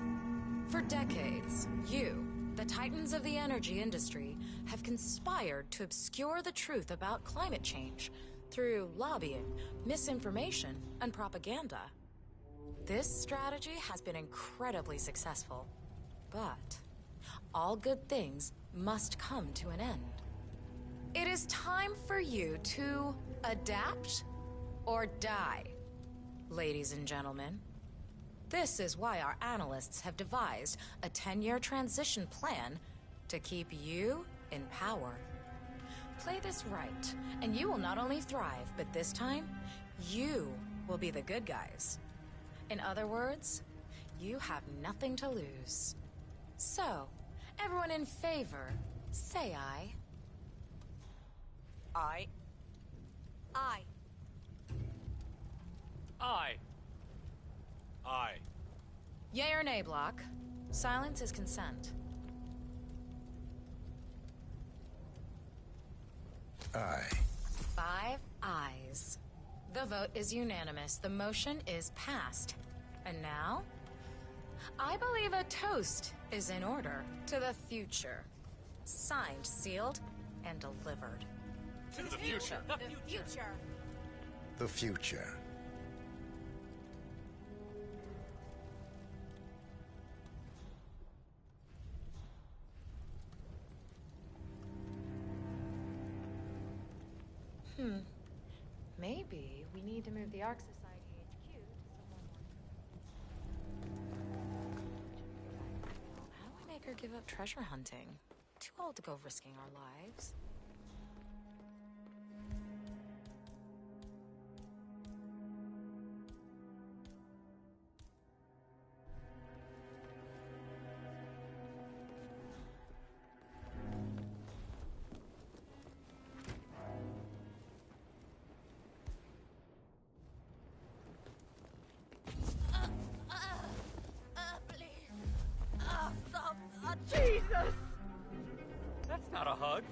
Speaker 6: For decades, you, the titans of the energy industry, have conspired to obscure the truth about climate change through lobbying, misinformation, and propaganda. This strategy has been incredibly successful, but all good things must come to an end. It is time for you to adapt or die, ladies and gentlemen. This is why our analysts have devised a 10-year transition plan to keep you in power. Play this right, and you will not only thrive, but this time, you will be the good guys. In other words, you have nothing to lose. So, everyone in favor, say aye.
Speaker 3: Aye.
Speaker 12: Aye.
Speaker 9: Aye.
Speaker 17: Aye.
Speaker 6: Yay or nay, Block? Silence is consent.
Speaker 14: Aye.
Speaker 6: 5 ayes. The vote is unanimous. The motion is passed. And now, I believe a toast is in order to the future. Signed, sealed, and delivered.
Speaker 9: To the future.
Speaker 12: The future.
Speaker 14: The future.
Speaker 7: Maybe we need to move the Ark Society HQ to somewhere
Speaker 6: How do we make her give up treasure hunting? Too old to go risking our lives.
Speaker 16: Jesus!
Speaker 9: That's not a hug.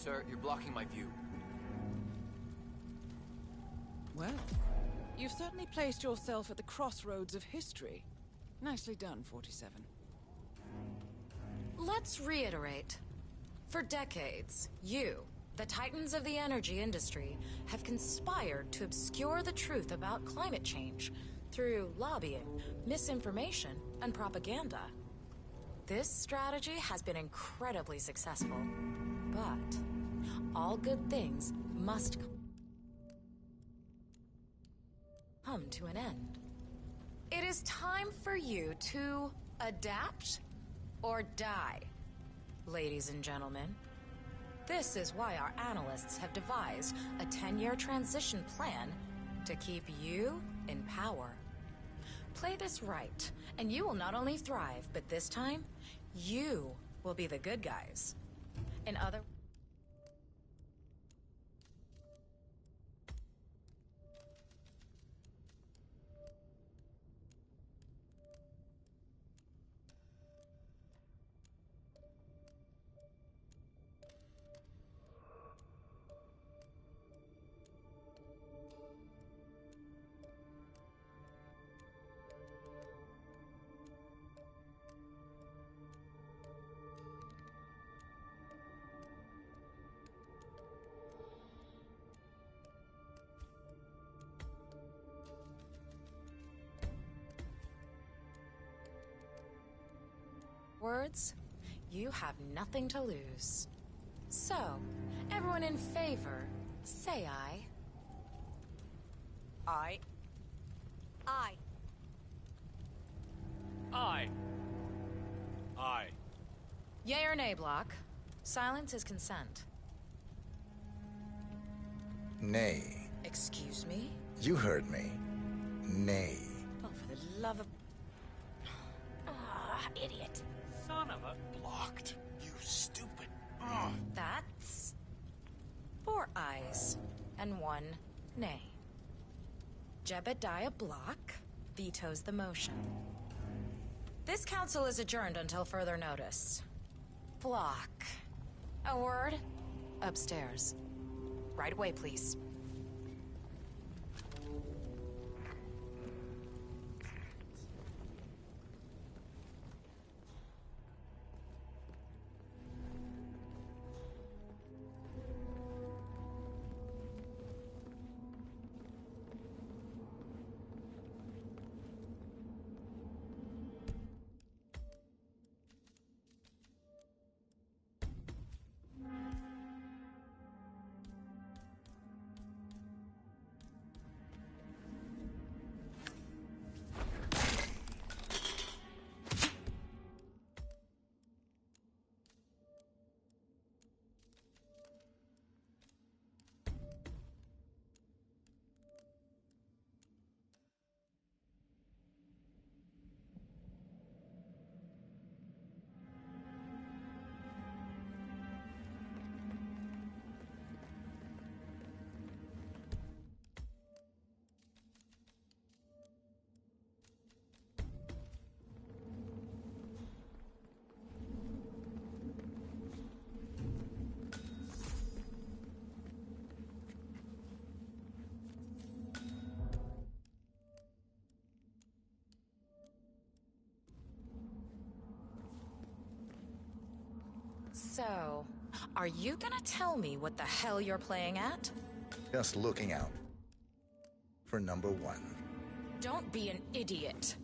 Speaker 18: Sir, you're blocking my view.
Speaker 11: Well, you've certainly placed yourself at the crossroads of history. Nicely done, 47.
Speaker 6: Let's reiterate. For decades, you, the titans of the energy industry, have conspired to obscure the truth about climate change through lobbying, misinformation, and propaganda. This strategy has been incredibly successful, but all good things must come to an end. It is time for you to adapt or die. Ladies and gentlemen, this is why our analysts have devised a 10-year transition plan to keep you in power. Play this right, and you will not only thrive, but this time, you will be the good guys. In other... words, you have nothing to lose. So, everyone in favor, say aye.
Speaker 9: Aye.
Speaker 12: Aye.
Speaker 9: Aye.
Speaker 17: Aye.
Speaker 6: Yay or nay, Block? Silence is consent.
Speaker 14: Nay.
Speaker 6: Excuse me?
Speaker 14: You heard me. Nay.
Speaker 6: Oh, for the love of... Ah, idiot.
Speaker 9: Son of a...
Speaker 17: Blocked. You stupid.
Speaker 6: That's... 4 ayes and 1 nay. Jebediah Block vetoes the motion. This council is adjourned until further notice. Block. A word? Upstairs. Right away, please. So, are you gonna tell me what the hell you're playing at?
Speaker 14: Just looking out for number 1.
Speaker 6: Don't be an idiot.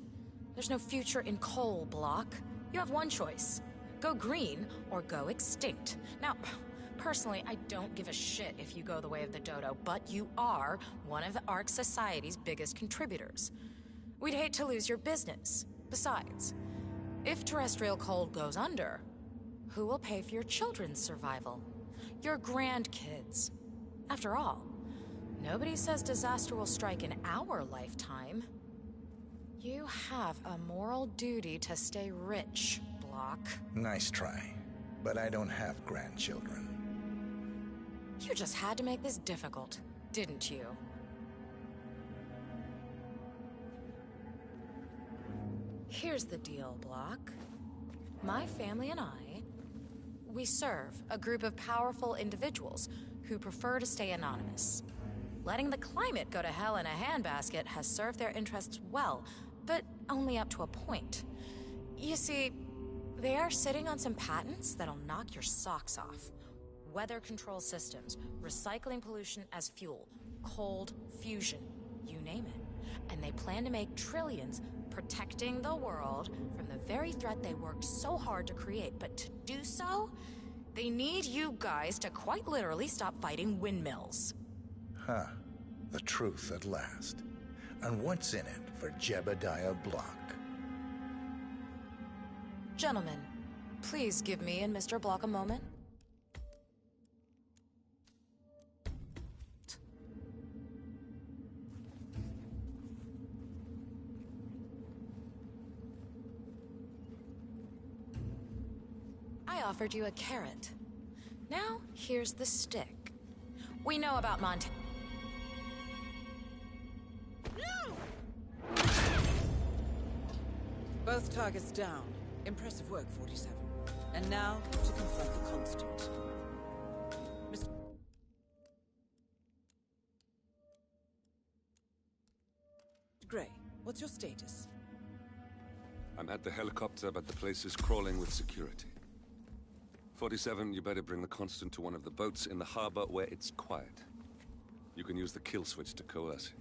Speaker 6: There's no future in coal, Block. You have one choice. Go green or go extinct. Now, personally, I don't give a shit if you go the way of the dodo, but you are one of the Ark Society's biggest contributors. We'd hate to lose your business. Besides, if terrestrial coal goes under, who will pay for your children's survival? Your grandkids. After all, nobody says disaster will strike in our lifetime. You have a moral duty to stay rich, Block.
Speaker 14: Nice try, but I don't have grandchildren.
Speaker 6: You just had to make this difficult, didn't you? Here's the deal, Block. My family and I, we serve a group of powerful individuals who prefer to stay anonymous. Letting the climate go to hell in a handbasket has served their interests well, but only up to a point. You see, they are sitting on some patents that'll knock your socks off. Weather control systems, recycling pollution as fuel, cold fusion, you name it. And they plan to make trillions protecting the world from the very threat they worked so hard to create. But to do so, they need you guys to quite literally stop fighting windmills.
Speaker 14: Huh. The truth at last. And what's in it for Jebediah Block?
Speaker 6: Gentlemen, Please give me and Mr. Block a moment. I offered you a carrot. Now, here's the stick. We know about Montana.
Speaker 11: Both targets down. Impressive work, 47. And now, to confront the Constant. Mr. Gray, what's your status?
Speaker 4: I'm at the helicopter, but the place is crawling with security. 47, you better bring the Constant to one of the boats in the harbor where it's quiet. You can use the kill switch to coerce him.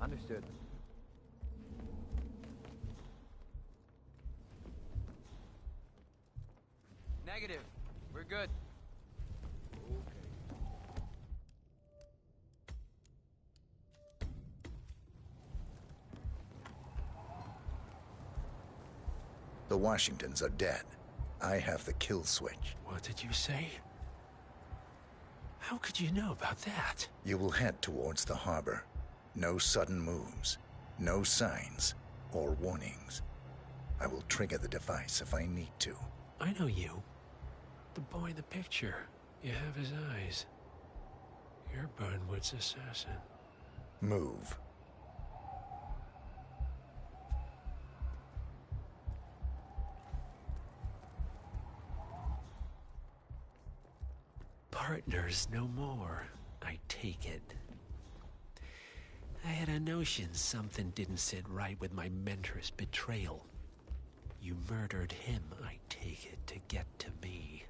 Speaker 13: Understood. Negative. We're good.
Speaker 14: The Washingtons are dead. I have the kill switch.
Speaker 21: What did you say? How could you know about that?
Speaker 14: You will head towards the harbor. No sudden moves, no signs or warnings. I will trigger the device if I need to.
Speaker 21: I know you. The boy in the picture. You have his eyes. You're Burnwood's assassin.
Speaker 14: Move.
Speaker 21: Partners no more, I take it. I had a notion something didn't sit right with my mentor's betrayal. You murdered him, I take it, to get to me.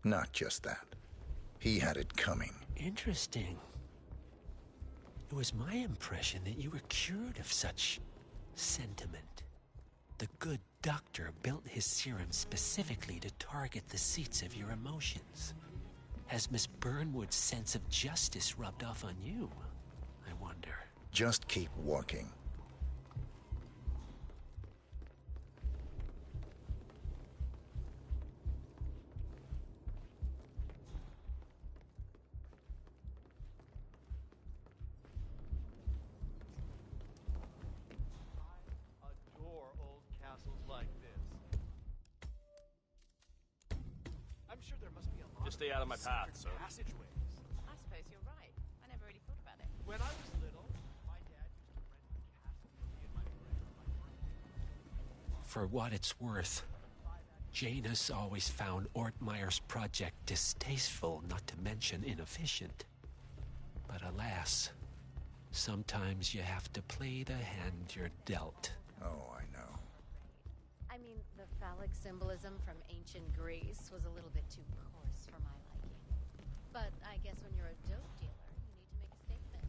Speaker 14: Not just that. He had it coming.
Speaker 21: Interesting. It was my impression that you were cured of such sentiment. The good doctor built his serum specifically to target the seats of your emotions. Has Miss Burnwood's sense of justice rubbed off on you? I wonder.
Speaker 14: Just keep walking.
Speaker 2: Adore old castles like this. I'm sure there must be a lot.
Speaker 17: Just stay out of my path, sir.
Speaker 2: Passageways.
Speaker 7: I suppose you're right. I never really thought about it.
Speaker 2: When I was little, my dad used to rent a castle for me and my friend on my birthday.
Speaker 21: For what it's worth, Janus always found Ortmeyer's project distasteful, not to mention inefficient. But alas, sometimes you have to play the hand you're dealt.
Speaker 14: Oh, I know.
Speaker 7: I mean, the phallic symbolism from ancient Greece was a little bit too coarse for my liking. But I guess when you're a dope dealer, you need to make a statement.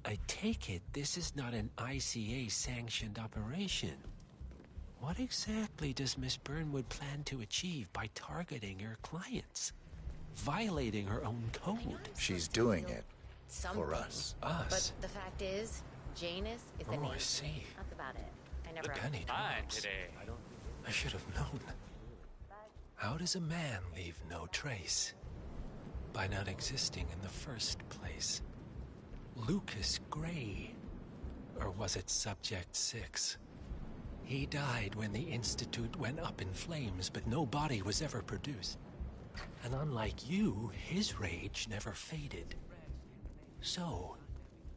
Speaker 21: I take it this is not an ICA-sanctioned operation. What exactly does Miss Burnwood plan to achieve by targeting her clients? Violating her own code?
Speaker 14: She's doing it
Speaker 7: Something.
Speaker 14: for us.
Speaker 21: Us?
Speaker 7: But the fact is, Janus is an
Speaker 21: Oh, I
Speaker 7: angel.
Speaker 21: see.
Speaker 7: That's about it. I never
Speaker 21: The penny drops. I should have known. How does a man leave no trace? By not existing in the first place. Lucas Gray. Or was it Subject 6? He died when the Institute went up in flames, but no body was ever produced. And unlike you, his rage never faded. So,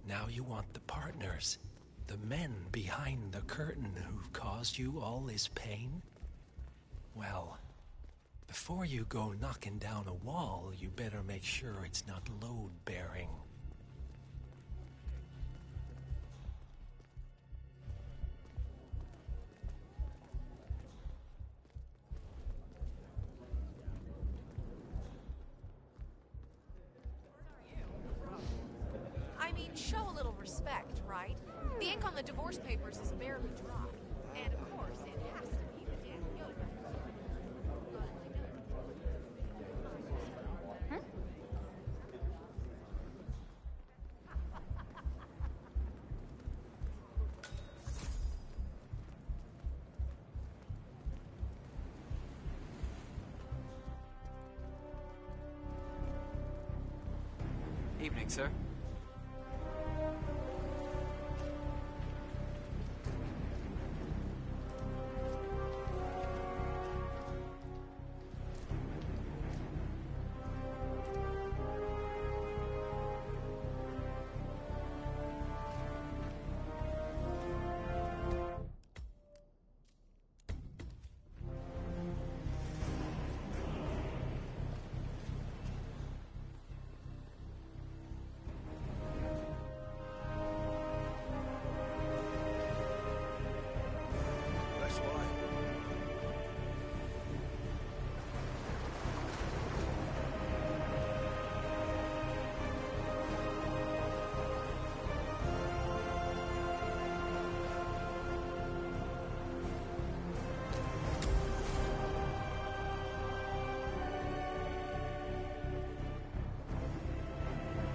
Speaker 21: Now you want the partners, the men behind the curtain who've caused you all this pain? Well, before you go knocking down a wall, you better make sure it's not load-bearing.
Speaker 12: I mean, show a little respect, right? The ink on the divorce papers is barely dry. And of course, it has to be the damn yoga.
Speaker 20: Evening, sir.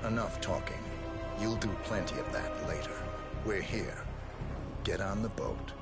Speaker 14: Enough talking. You'll do plenty of that later. We're here. Get on the boat.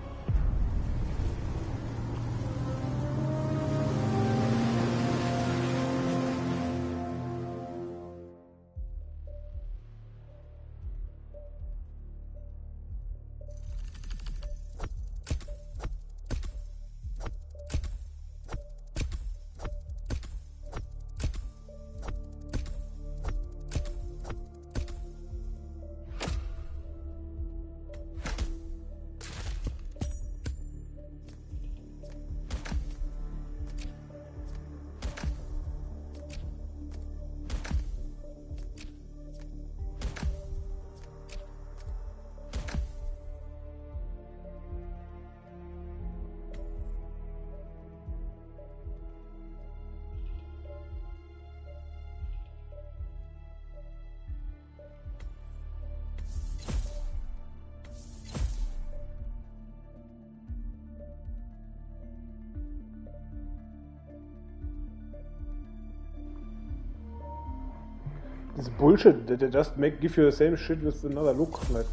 Speaker 1: This bullshit that they just give you the same shit with another look. Like,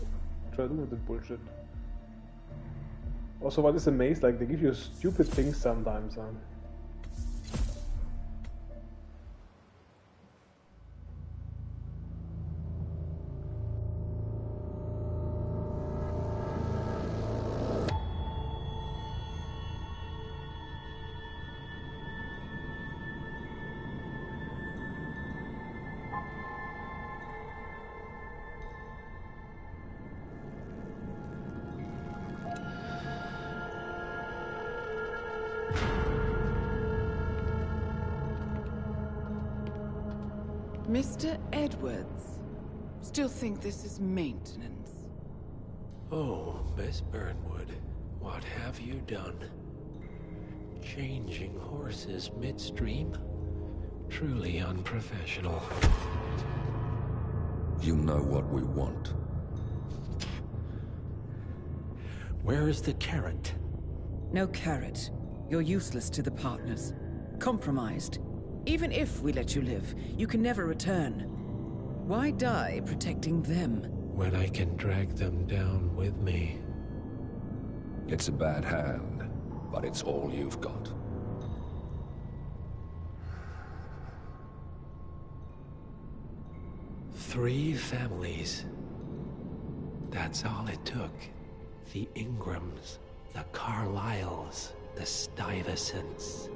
Speaker 1: try to do with the bullshit. Also, what is a maze? Like, they give you stupid things sometimes.
Speaker 11: Mr. Edwards, still think this is maintenance?
Speaker 21: Oh, Miss Burnwood, what have you done? Changing horses midstream? Truly unprofessional.
Speaker 4: You know what we want.
Speaker 21: Where is the carrot?
Speaker 22: No carrot. You're useless to the partners. Compromised. Even if we let you live, you can never return. Why die protecting them?
Speaker 21: When I can drag them down with me.
Speaker 4: It's a bad hand, but it's all you've got.
Speaker 21: Three families. That's all it took. The Ingrams, the Carlyles, the Stuyvesants.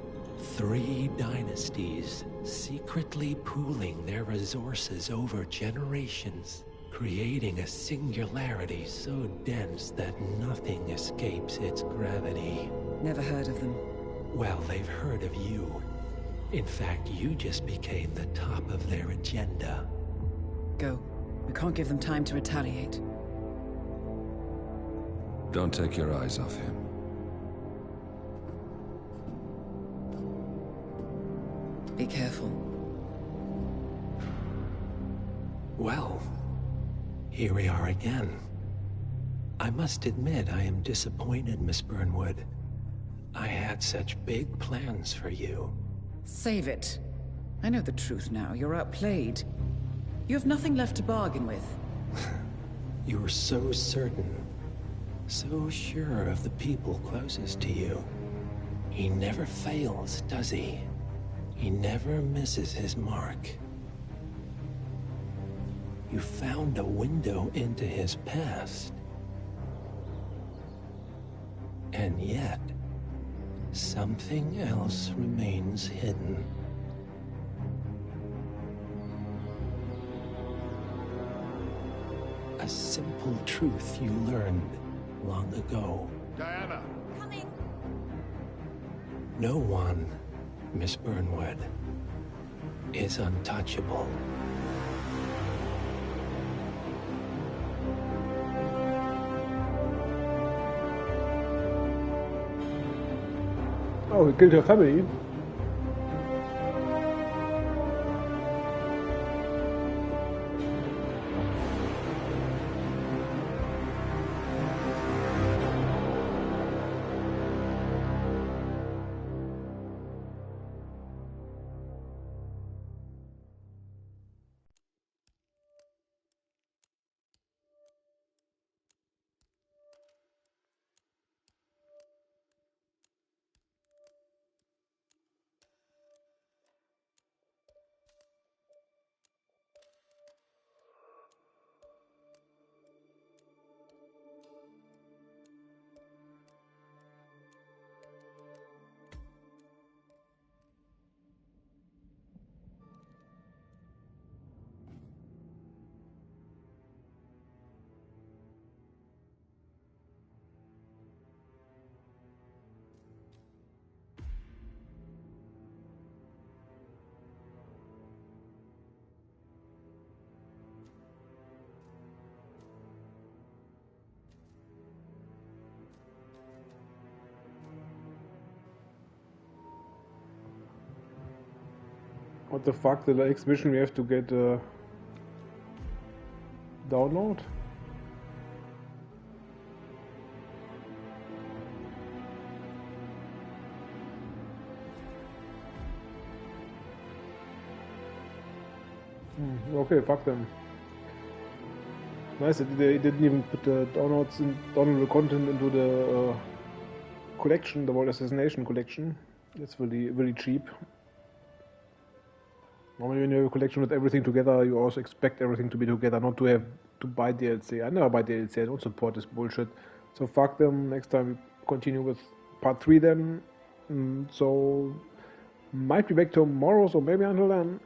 Speaker 21: 3 dynasties secretly pooling their resources over generations. creating a singularity so dense that nothing escapes its gravity.
Speaker 22: Never heard of them.
Speaker 21: Well, they've heard of you. In fact, you just became the top of their agenda.
Speaker 22: Go. We can't give them time to retaliate.
Speaker 4: Don't take your eyes off him.
Speaker 22: Be careful.
Speaker 21: Well, here we are again. I must admit I am disappointed, Miss Burnwood. I had such big plans for you.
Speaker 22: Save it. I know the truth now. You're outplayed. You have nothing left to bargain with.
Speaker 21: You were so certain. So sure of the people closest to you. He never fails, does he? He never misses his mark. You found a window into his past. And yet, something else remains hidden. A simple truth you learned long ago.
Speaker 2: Diana!
Speaker 12: Coming!
Speaker 21: No one, Miss Burnwood, is untouchable.
Speaker 1: Oh, he killed her family. What the fuck, the next mission we have to get download? Okay, fuck them. Nice that they didn't even put the downloadable content into the collection, the World Assassination collection. That's really, really cheap. Normally when you have a collection with everything together, you also expect everything to be together, not to have to buy DLC. I never buy DLC, I don't support this bullshit. So fuck them, next time we continue with part 3 then. So, might be back tomorrow, so maybe until then.